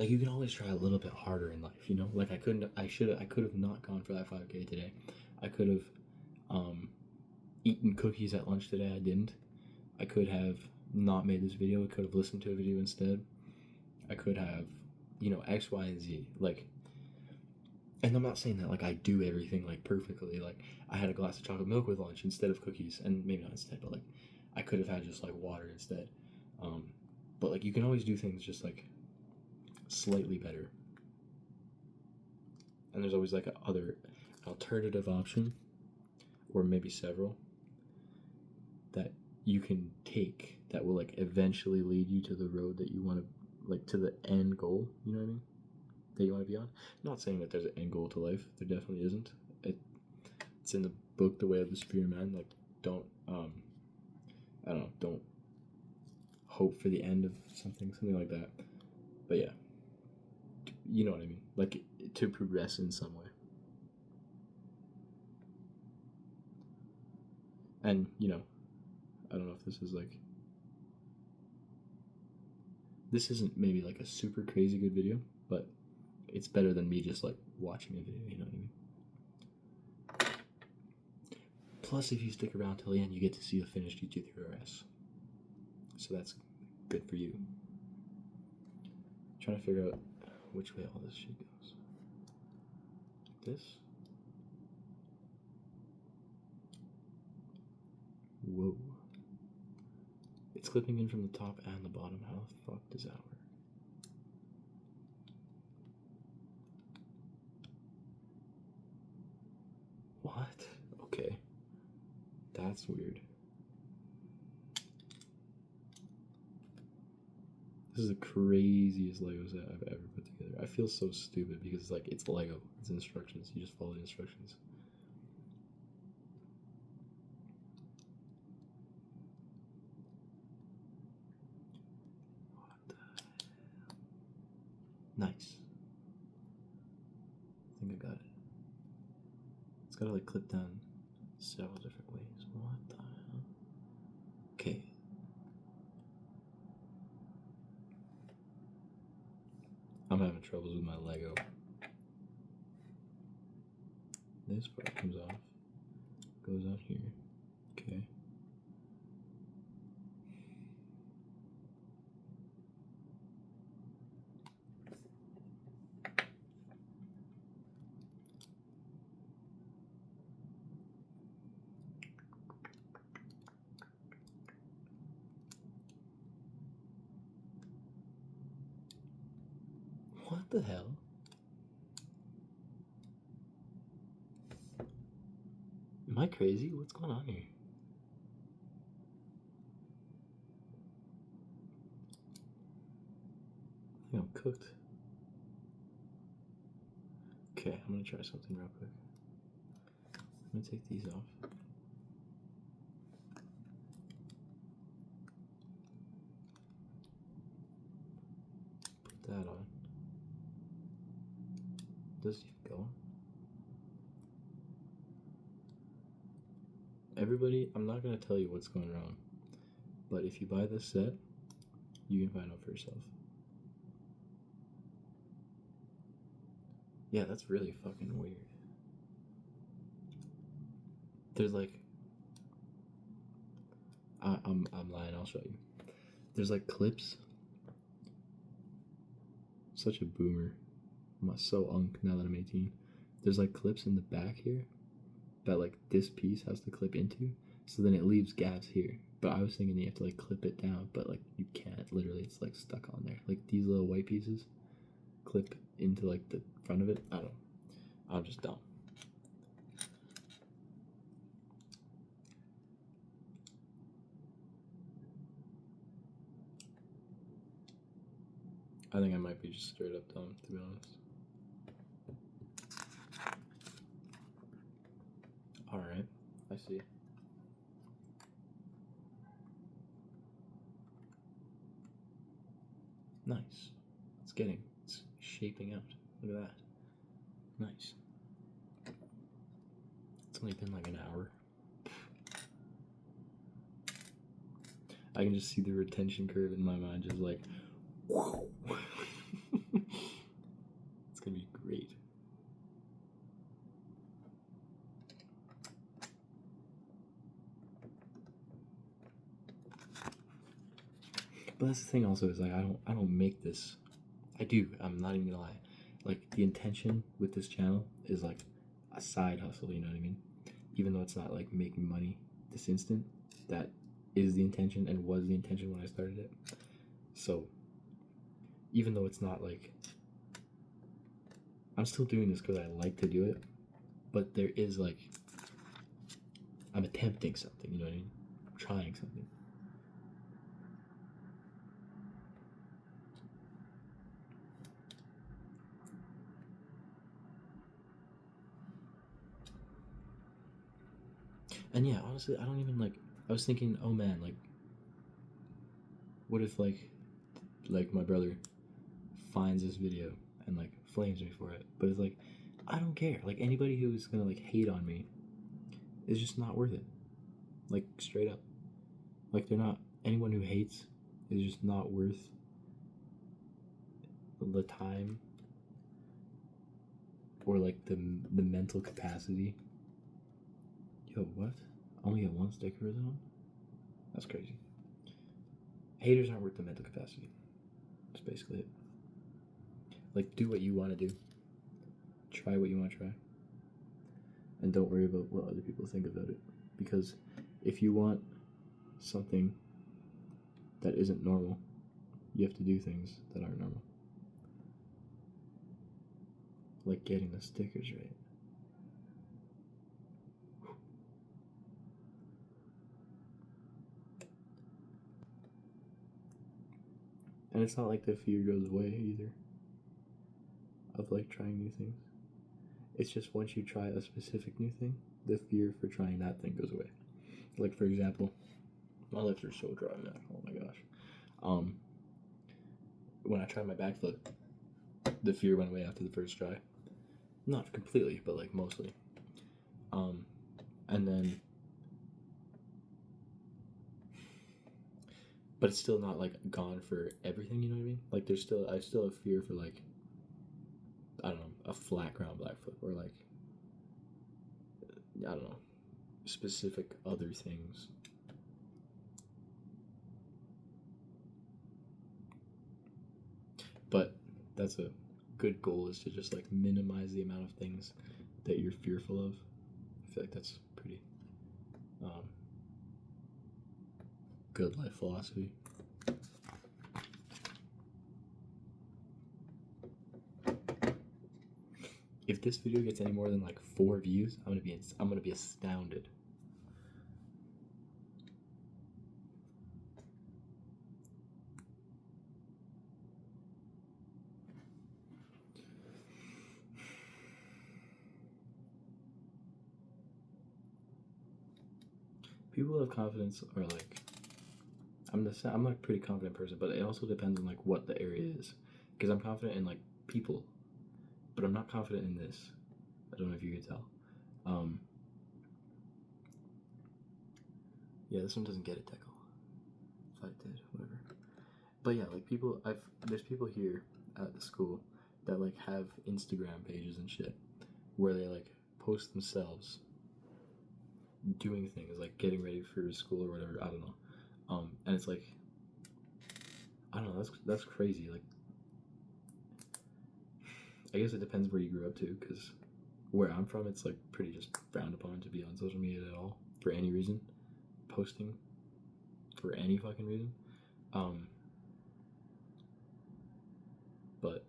like you can always try a little bit harder in life, you know? Like I could have not gone for that 5K today. I could have eaten cookies at lunch today. I didn't. I could have not made this video. I could have listened to a video instead. I could have, X, Y, and Z. Like, and I'm not saying that like I do everything like perfectly. Like I had a glass of chocolate milk with lunch instead of cookies, and maybe not instead, but like I could have had just like water instead. But like you can always do things just like slightly better. And there's always like a other alternative option, or maybe several, that you can take that will like eventually lead you to the road that you want to, like to the end goal, you know what I mean? That you want to be on. I'm not saying that there's an end goal to life. There definitely isn't. It's in the book The Way of the Superior Man. Like don't I don't know, don't hope for the end of something like that. But yeah, you know what I mean, like to progress in some way. And I don't know if this is like, this isn't maybe like a super crazy good video, but it's better than me just like watching a video, you know what I mean? Plus, if you stick around till the end, you get to see the finished GT3RS. So that's good for you. I'm trying to figure out which way all this shit goes. Like this? Whoa. It's clipping in from the top and the bottom. How the fuck does that work? What? Okay. That's weird. This is the craziest Lego set I've ever put together. I feel so stupid because like it's Lego. It's instructions. You just follow the instructions. What the hell? Nice. I think I got it. It's gotta like clip down several different ways. What the hell? Okay. I'm having troubles with my Lego. This part comes off, goes out here. Okay. What the hell? Am I crazy? What's going on here? I think I'm cooked. Okay, I'm gonna try something real quick. I'm gonna take these off. Put that on. Does it even go on? Everybody, I'm not gonna tell you what's going wrong, but if you buy this set, you can find out for yourself. Yeah, that's really fucking weird. There's like, I'm lying. I'll show you. There's like clips. Such a boomer. I'm so unk now that I'm 18. There's like clips in the back here that like this piece has to clip into, so then it leaves gaps here. But I was thinking you have to like clip it down, but like you can't. Literally, it's like stuck on there. Like these little white pieces clip into like the front of it. I don't know. I'm just dumb. I think I might be just straight up dumb, to be honest. Alright, I see. Nice. It's shaping out. Look at that. Nice. It's only been like an hour. I can just see the retention curve in my mind just like, whoa. that's the thing. Also, is like I don't make this. I do. I'm not even gonna lie. Like the intention with this channel is like a side hustle. You know what I mean? Even though it's not like making money this instant, that is the intention and was the intention when I started it. So even though it's not like, I'm still doing this because I like to do it, but there is like, I'm attempting something, you know what I mean? I'm trying something. And yeah, honestly, I don't even like, I was thinking, oh man, like, what if like my brother finds this video and like flames me for it? But it's like, I don't care. Like anybody who's gonna like hate on me is just not worth it. Like straight up. Like they're not, anyone who hates is just not worth the time or like the mental capacity. Yo, what? Only got one sticker is on? That's crazy. Haters aren't worth the mental capacity. That's basically it. Like, do what you want to do. Try what you want to try. And don't worry about what other people think about it. Because if you want something that isn't normal, you have to do things that aren't normal. Like getting the stickers right. And it's not like the fear goes away either of like trying new things. It's just once you try a specific new thing, the fear for trying that thing goes away. Like for example, my lips are so dry now. Oh my gosh. When I tried my backflip, the fear went away after the first try. Not completely, but like mostly. And then, but it's still not like gone for everything. You know what I mean? Like I still have fear for like, I don't know, a flat ground backflip or like, I don't know, specific other things. But that's a good goal, is to just like minimize the amount of things that you're fearful of. I feel like that's pretty good life philosophy. If this video gets any more than like 4 views, I'm gonna be astounded. People who have confidence are like, I'm like a pretty confident person, but it also depends on like what the area is. Because I'm confident in like people, but I'm not confident in this. I don't know if you can tell. Yeah, this one doesn't get it, Tickle. If I did, whatever. But yeah, like there's people here at the school that like have Instagram pages and shit where they like post themselves doing things like getting ready for school or whatever. I don't know. And it's like, I don't know. That's crazy. Like, I guess it depends where you grew up too, because where I'm from, it's like pretty just frowned upon to be on social media at all for any reason, posting for any fucking reason. But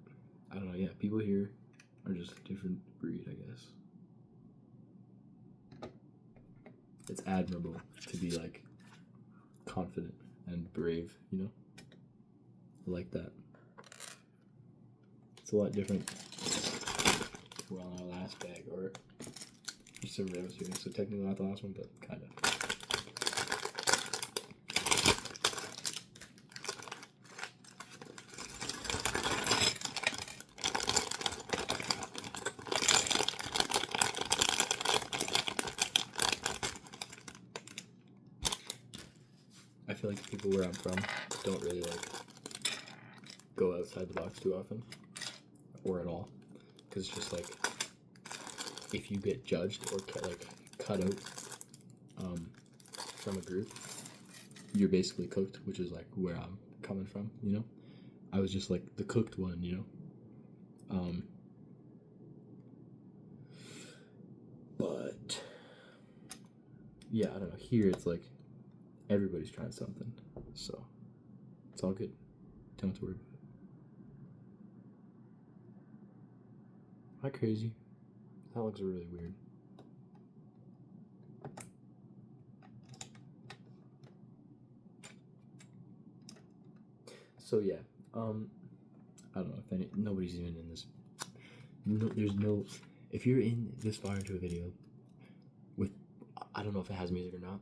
I don't know. Yeah, people here are just a different breed, I guess. It's admirable to be like confident and brave, you know? I like that. It's a lot different. We're on our last bag, or just a rose here, so technically not the last one, but kind of. I feel like the people where I'm from don't really like go outside the box too often, or at all, because it's just like, if you get judged or cut out from a group, you're basically cooked, which is like where I'm coming from, you know? I was just like the cooked one, you know? But yeah, I don't know. Here it's like everybody's trying something, so it's all good. Don't have to worry about it. Am I crazy? That looks really weird. So yeah, I don't know if nobody's even in this. No, there's no. If you're in this far into a video with, I don't know if it has music or not,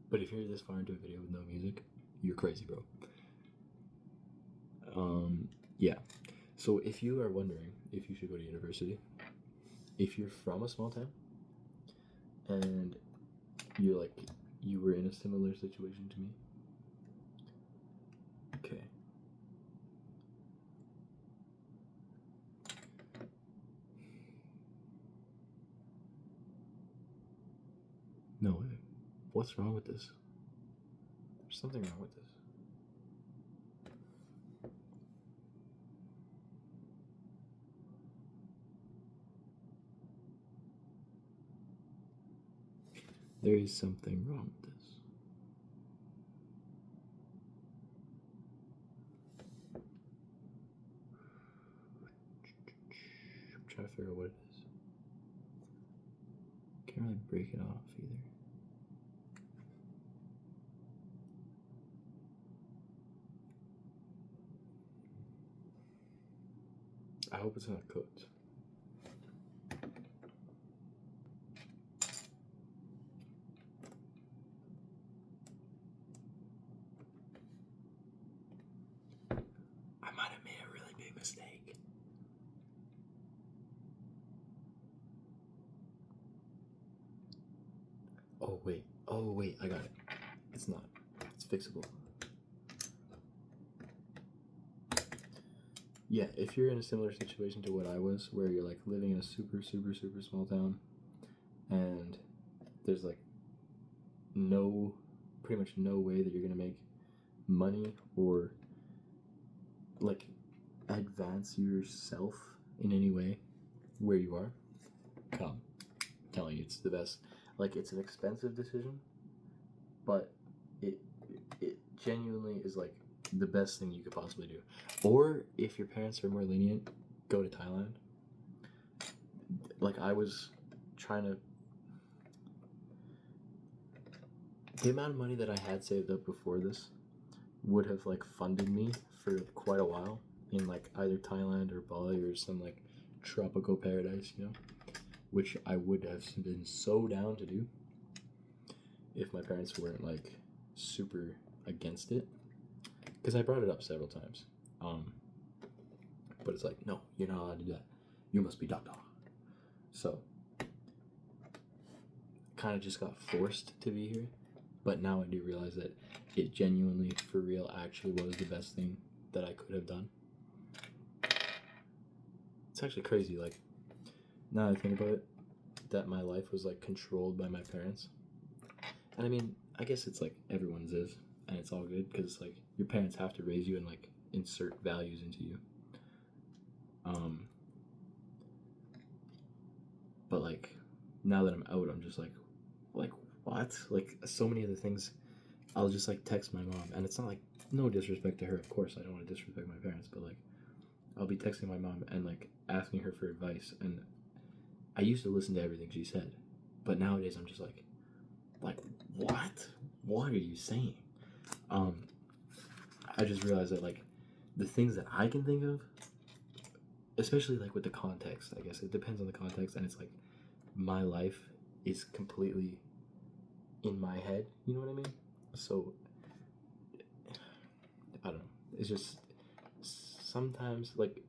but if you're this far into a video with no music, you're crazy, bro. Yeah. So if you are wondering if you should go to university, if you're from a small town and you were in a similar situation to me, okay. No way. What's wrong with this? There's something wrong with this. There is something wrong with this. I'm trying to figure out what it is. Can't really break it off either. I hope it's not cooked. I might have made a really big mistake. Oh wait, I got it. It's not. It's fixable. Yeah, if you're in a similar situation to what I was, where you're like living in a super, super, super small town, and there's like pretty much no way that you're gonna make money or like advance yourself in any way where you are, come. I'm telling you, it's the best. Like, it's an expensive decision, but it genuinely is like the best thing you could possibly do. Or if your parents are more lenient, go to Thailand. Like, I was trying to. The amount of money that I had saved up before this would have like funded me for quite a while in like either Thailand or Bali or some like tropical paradise, you know, which I would have been so down to do if my parents weren't like super against it, because I brought it up several times, but it's like, no, you're not allowed to do that, you must be doctor. So kind of just got forced to be here, but now I do realize that it genuinely, for real, actually was the best thing that I could have done. It's actually crazy, like, now that I think about it, that my life was like controlled by my parents. And I mean, I guess it's like everyone's is, and it's all good, because like your parents have to raise you and like insert values into you. But like now that I'm out, I'm just like what? Like, so many of the things, I'll just like text my mom, and it's not like, no disrespect to her, of course I don't want to disrespect my parents, but like I'll be texting my mom and like asking her for advice, and I used to listen to everything she said, but nowadays I'm just like what are you saying? I just realized that like the things that I can think of, especially like with the context, I guess it depends on the context, and it's like my life is completely in my head, you know what I mean? So I don't know, it's just sometimes like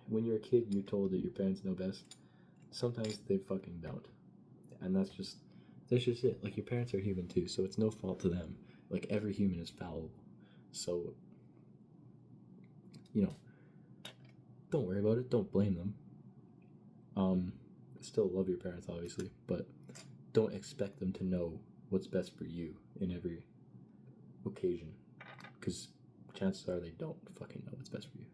when you're a kid, you're told that your parents know best. Sometimes they fucking don't, and that's just it. Like, your parents are human too, so it's no fault to them. Like, every human is fallible, so you know, don't worry about it, don't blame them. Still love your parents, obviously, but don't expect them to know what's best for you in every occasion, because chances are they don't fucking know what's best for you.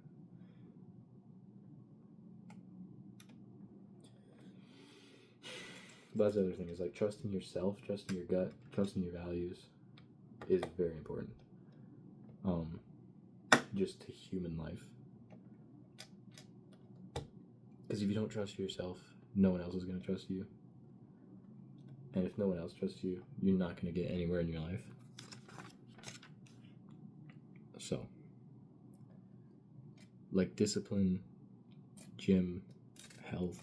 But that's the other thing, is like trusting yourself, trusting your gut, trusting your values is very important. Just to human life. Because if you don't trust yourself, no one else is going to trust you. And if no one else trusts you, you're not going to get anywhere in your life. So, like discipline, gym, health,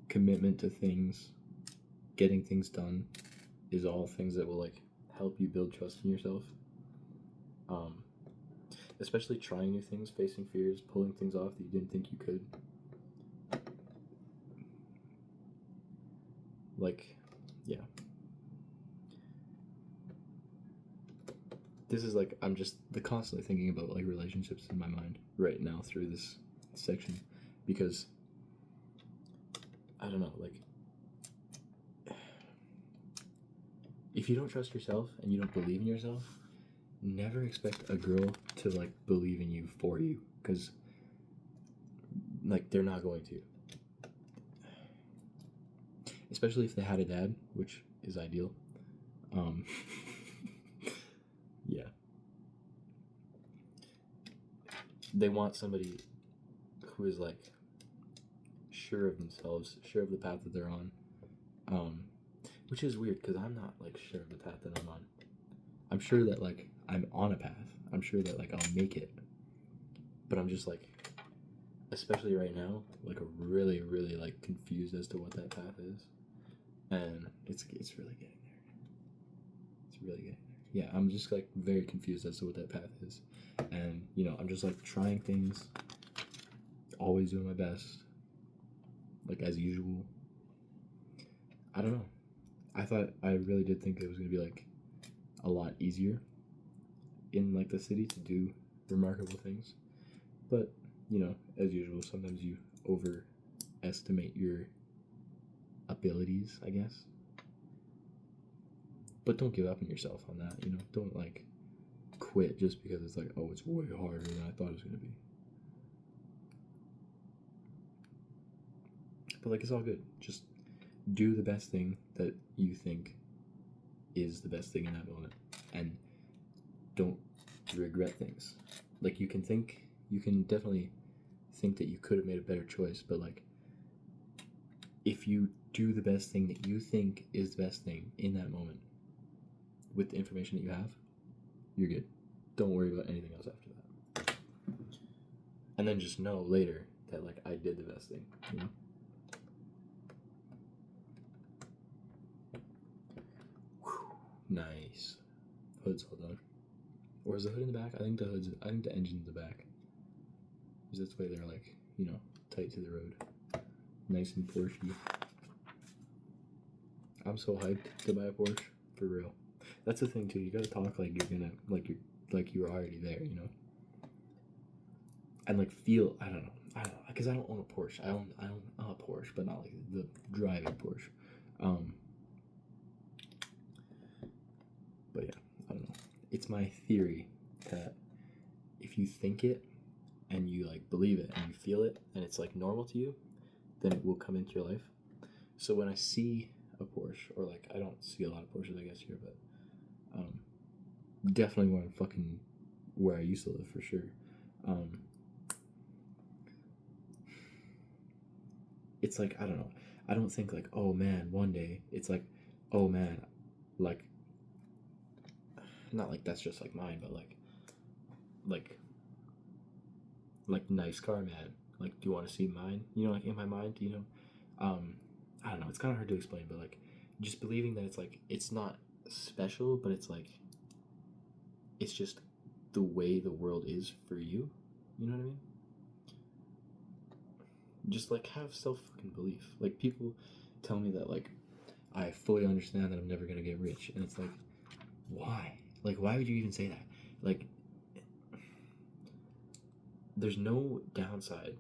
commitment to things, getting things done is all things that will like help you build trust in yourself. Especially trying new things, facing fears, pulling things off that you didn't think you could. Like, yeah. This is like, I'm just constantly thinking about like relationships in my mind right now through this section, because I don't know, like, if you don't trust yourself and you don't believe in yourself, never expect a girl to like believe in you for you, because like they're not going to. Especially if they had a dad, which is ideal. Yeah. They want somebody who is like sure of themselves, sure of the path that they're on. Which is weird because I'm not like sure of the path that I'm on. I'm sure that like I'm on a path. I'm sure that like I'll make it. But I'm just like, especially right now, like really, really like confused as to what that path is. And it's really getting there. It's really getting there. Yeah, I'm just like very confused as to what that path is. And, you know, I'm just like trying things, always doing my best, like as usual. I don't know. I really did think it was going to be like a lot easier in like the city to do remarkable things. But, you know, as usual, sometimes you overestimate your abilities, I guess. But don't give up on yourself on that, you know? Don't like quit just because it's like, oh, it's way harder than I thought it was going to be. But like, it's all good. Just do the best thing that you think is the best thing in that moment, and don't regret things. Like, you can definitely think that you could have made a better choice, but like, if you do the best thing that you think is the best thing in that moment with the information that you have, you're good. Don't worry about anything else after that. And then just know later that like I did the best thing, you know? Whew. Nice. Hood's all done. Or is the hood in the back? I think the engine's in the back. Because that's the way they're like, you know, tight to the road. Nice and Porsche-y. I'm so hyped to buy a Porsche, for real. That's the thing too. You gotta talk like you're gonna, like you're already there, you know. And like feel, I don't know, because I don't own a Porsche. I own a Porsche, but not like the driving Porsche. But yeah, I don't know. It's my theory that if you think it and you like believe it and you feel it and it's like normal to you, then it will come into your life. So when I see a Porsche, or like I don't see a lot of Porsches, I guess here, but definitely where I used to live for sure. It's like, I don't know. I don't think like, oh man, one day. It's like, oh man, like, not like that's just like mine, but like nice car, man. Like, do you want to see mine? You know, like in my mind, you know. I don't know. It's kind of hard to explain, but like, just believing that it's like it's not special, but it's like it's just the way the world is for you. You know what I mean? Just like have self fucking belief. Like, people tell me that like I fully understand that I'm never gonna get rich, and it's like, why? Like, why would you even say that? Like, there's no downside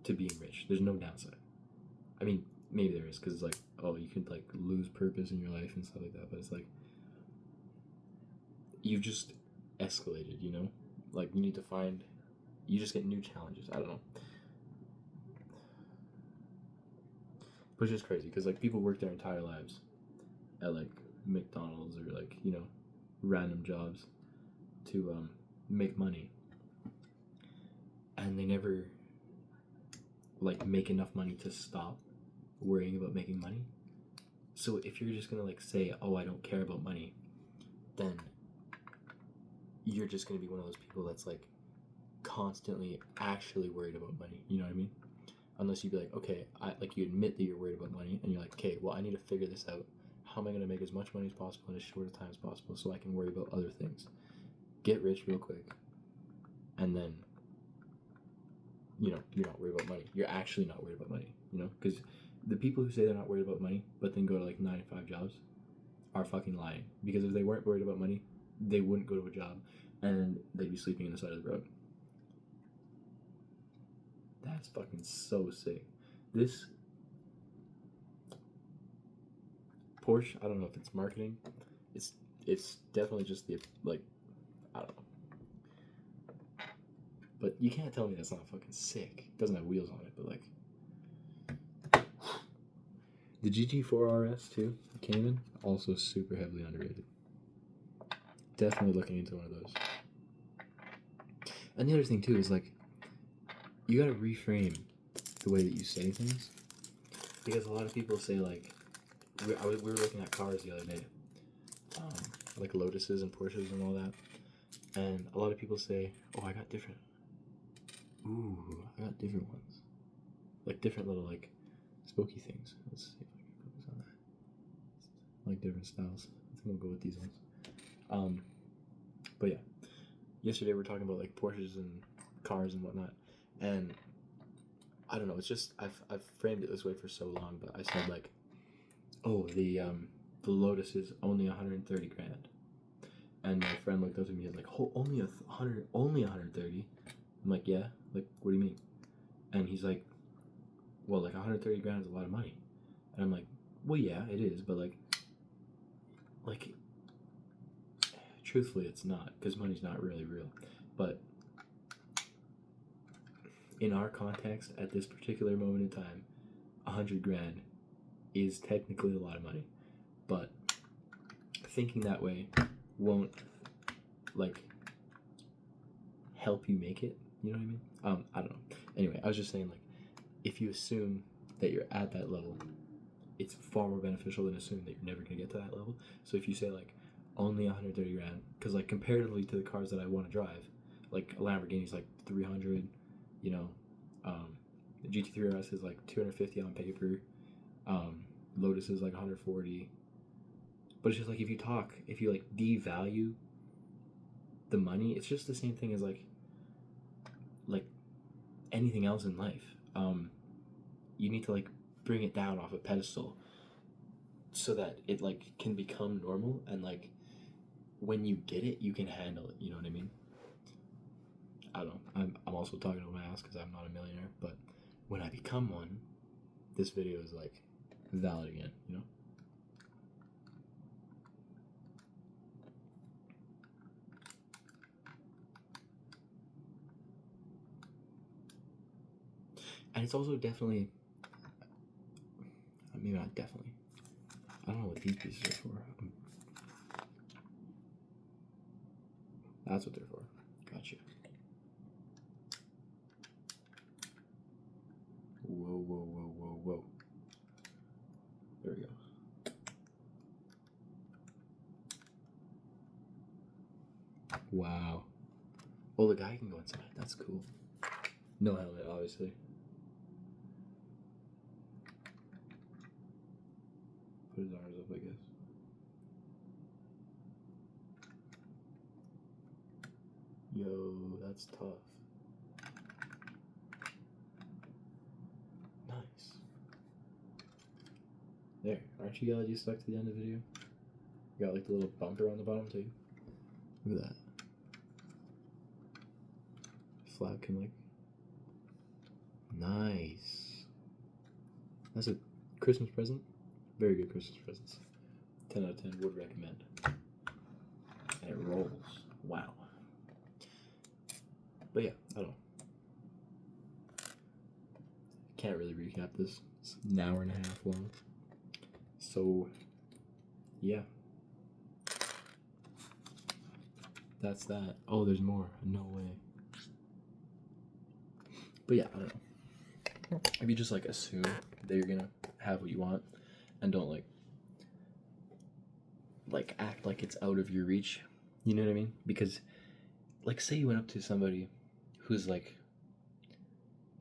to being rich. There's no downside. I mean, maybe there is, because it's like, oh, you could like lose purpose in your life and stuff like that, but it's like, you've just escalated, you know? Like, you need to find, you just get new challenges. I don't know. Which is crazy, because, like, people work their entire lives at, like, McDonald's or, like, you know, random jobs to make money. And they never, like, make enough money to stop worrying about making money. So if you're just gonna, like, say, oh, I don't care about money, then you're just gonna be one of those people that's, like, constantly actually worried about money. You know what I mean? Unless you be like, okay, you admit that you're worried about money, and you're like, okay, well, I need to figure this out. How am I gonna make as much money as possible in as short a time as possible so I can worry about other things? Get rich real quick, and then, you know, you're not worried about money. You're actually not worried about money, you know? Because the people who say they're not worried about money, but then go to, like, 9 to 5 jobs are fucking lying. Because if they weren't worried about money, they wouldn't go to a job, and they'd be sleeping on the side of the road. That's fucking so sick. This Porsche, I don't know if it's marketing. It's definitely just the, like, I don't know. But you can't tell me that's not fucking sick. It doesn't have wheels on it, but, like, the GT4 RS too, Cayman, also super heavily underrated. Definitely looking into one of those. And the other thing too is, like, you gotta reframe the way that you say things, because a lot of people say, like, we were looking at cars the other day, like Lotuses and Porsches and all that, and a lot of people say, oh, I got different ones, like different little, like, spooky things. Let's see if I can focus on that. Like different styles. I think we'll go with these ones. But yeah, yesterday we were talking about, like, Porsches and cars and whatnot, and I don't know, it's just I've framed it this way for so long, but I said, like, oh, the Lotus is only 130 grand, and my friend looked up at me and was like, oh, only 130. I'm like, yeah, like, what do you mean? And he's like, well, like, 130 grand is a lot of money. And I'm like, well, yeah, it is, but like truthfully, it's not, because money's not really real. But in our context, at this particular moment in time, 100 grand is technically a lot of money. But thinking that way won't, like, help you make it. You know what I mean? I don't know. Anyway, I was just saying, like, if you assume that you're at that level, it's far more beneficial than assuming that you're never going to get to that level. So if you say, like, only 130 grand, because, like, comparatively to the cars that I want to drive, like, a Lamborghini's like 300, you know, the GT3 RS is like 250 on paper, Lotus is like 140, but it's just like, if you like devalue the money, it's just the same thing as like anything else in life. You need to, like, bring it down off a pedestal so that it, like, can become normal, and, like, when you get it, you can handle it. You know what I mean? I don't know. I'm also talking to my ass because I'm not a millionaire, but when I become one, this video is, like, valid again, you know? And it's also definitely, maybe not definitely, I don't know what these pieces are for. That's what they're for. Gotcha. Whoa. There we go. Wow. Oh, the guy can go inside. That's cool. No helmet, obviously. Put his arms up, I guess. Yo, that's tough. Nice. There. Aren't you glad you stuck to the end of the video? You got, like, the little bumper on the bottom too. Look at that. Flap can, like... Nice. That's a Christmas present. Very good Christmas presents. 10 out of 10 would recommend. And it rolls. Wow. But yeah, I don't know. Can't really recap this. It's an hour and a half long. So, yeah. That's that. Oh, there's more. No way. But yeah, I don't know. If you just like assume that you're gonna have what you want and don't like act like it's out of your reach, you know what I mean? Because like say you went up to somebody who's like,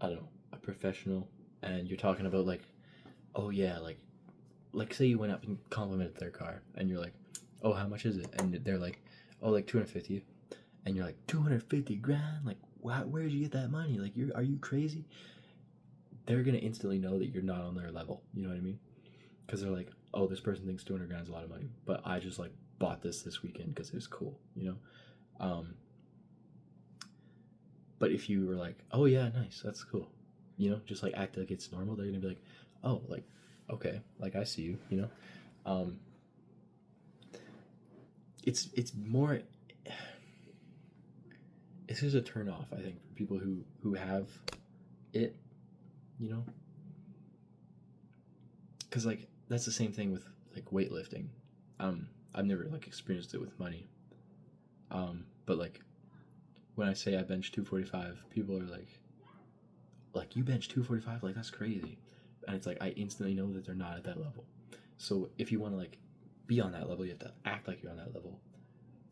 I don't know, a professional, and you're talking about like, oh yeah, like say you went up and complimented their car and you're like, oh, how much is it? And they're like, oh, like 250. And you're like, 250 grand? Like, wow, where did you get that money? Like, are you crazy? They're gonna instantly know that you're not on their level. You know what I mean? Because they're like, oh, this person thinks 200 grand is a lot of money, but I just like bought this weekend because it was cool. You know. But if you were like, oh yeah, nice, that's cool, you know, just like act like it's normal, they're gonna be like, oh, like, okay, like I see you, you know. It's more. It's just a turn off, I think, for people who have it, you know, because like that's the same thing with like weightlifting. I've never like experienced it with money. But like when I say I bench 245, people are like you bench 245, like that's crazy, and it's like I instantly know that they're not at that level. So if you want to like be on that level, you have to act like you're on that level,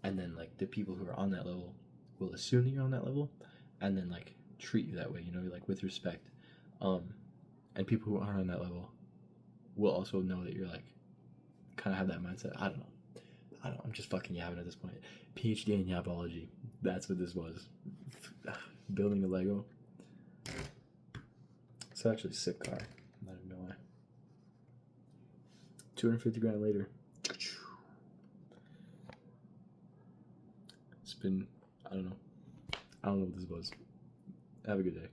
and then like the people who are on that level will assume that you're on that level, and then like treat you that way, you know, like with respect. And people who aren't on that level will also know that you're like kind of have that mindset. I don't know. I'm just fucking yapping at this point. PhD in yapology. That's what this was. Building a Lego. It's actually a sick car. Not even gonna lie. 250 grand later. It's been, I don't know what this was. Have a good day.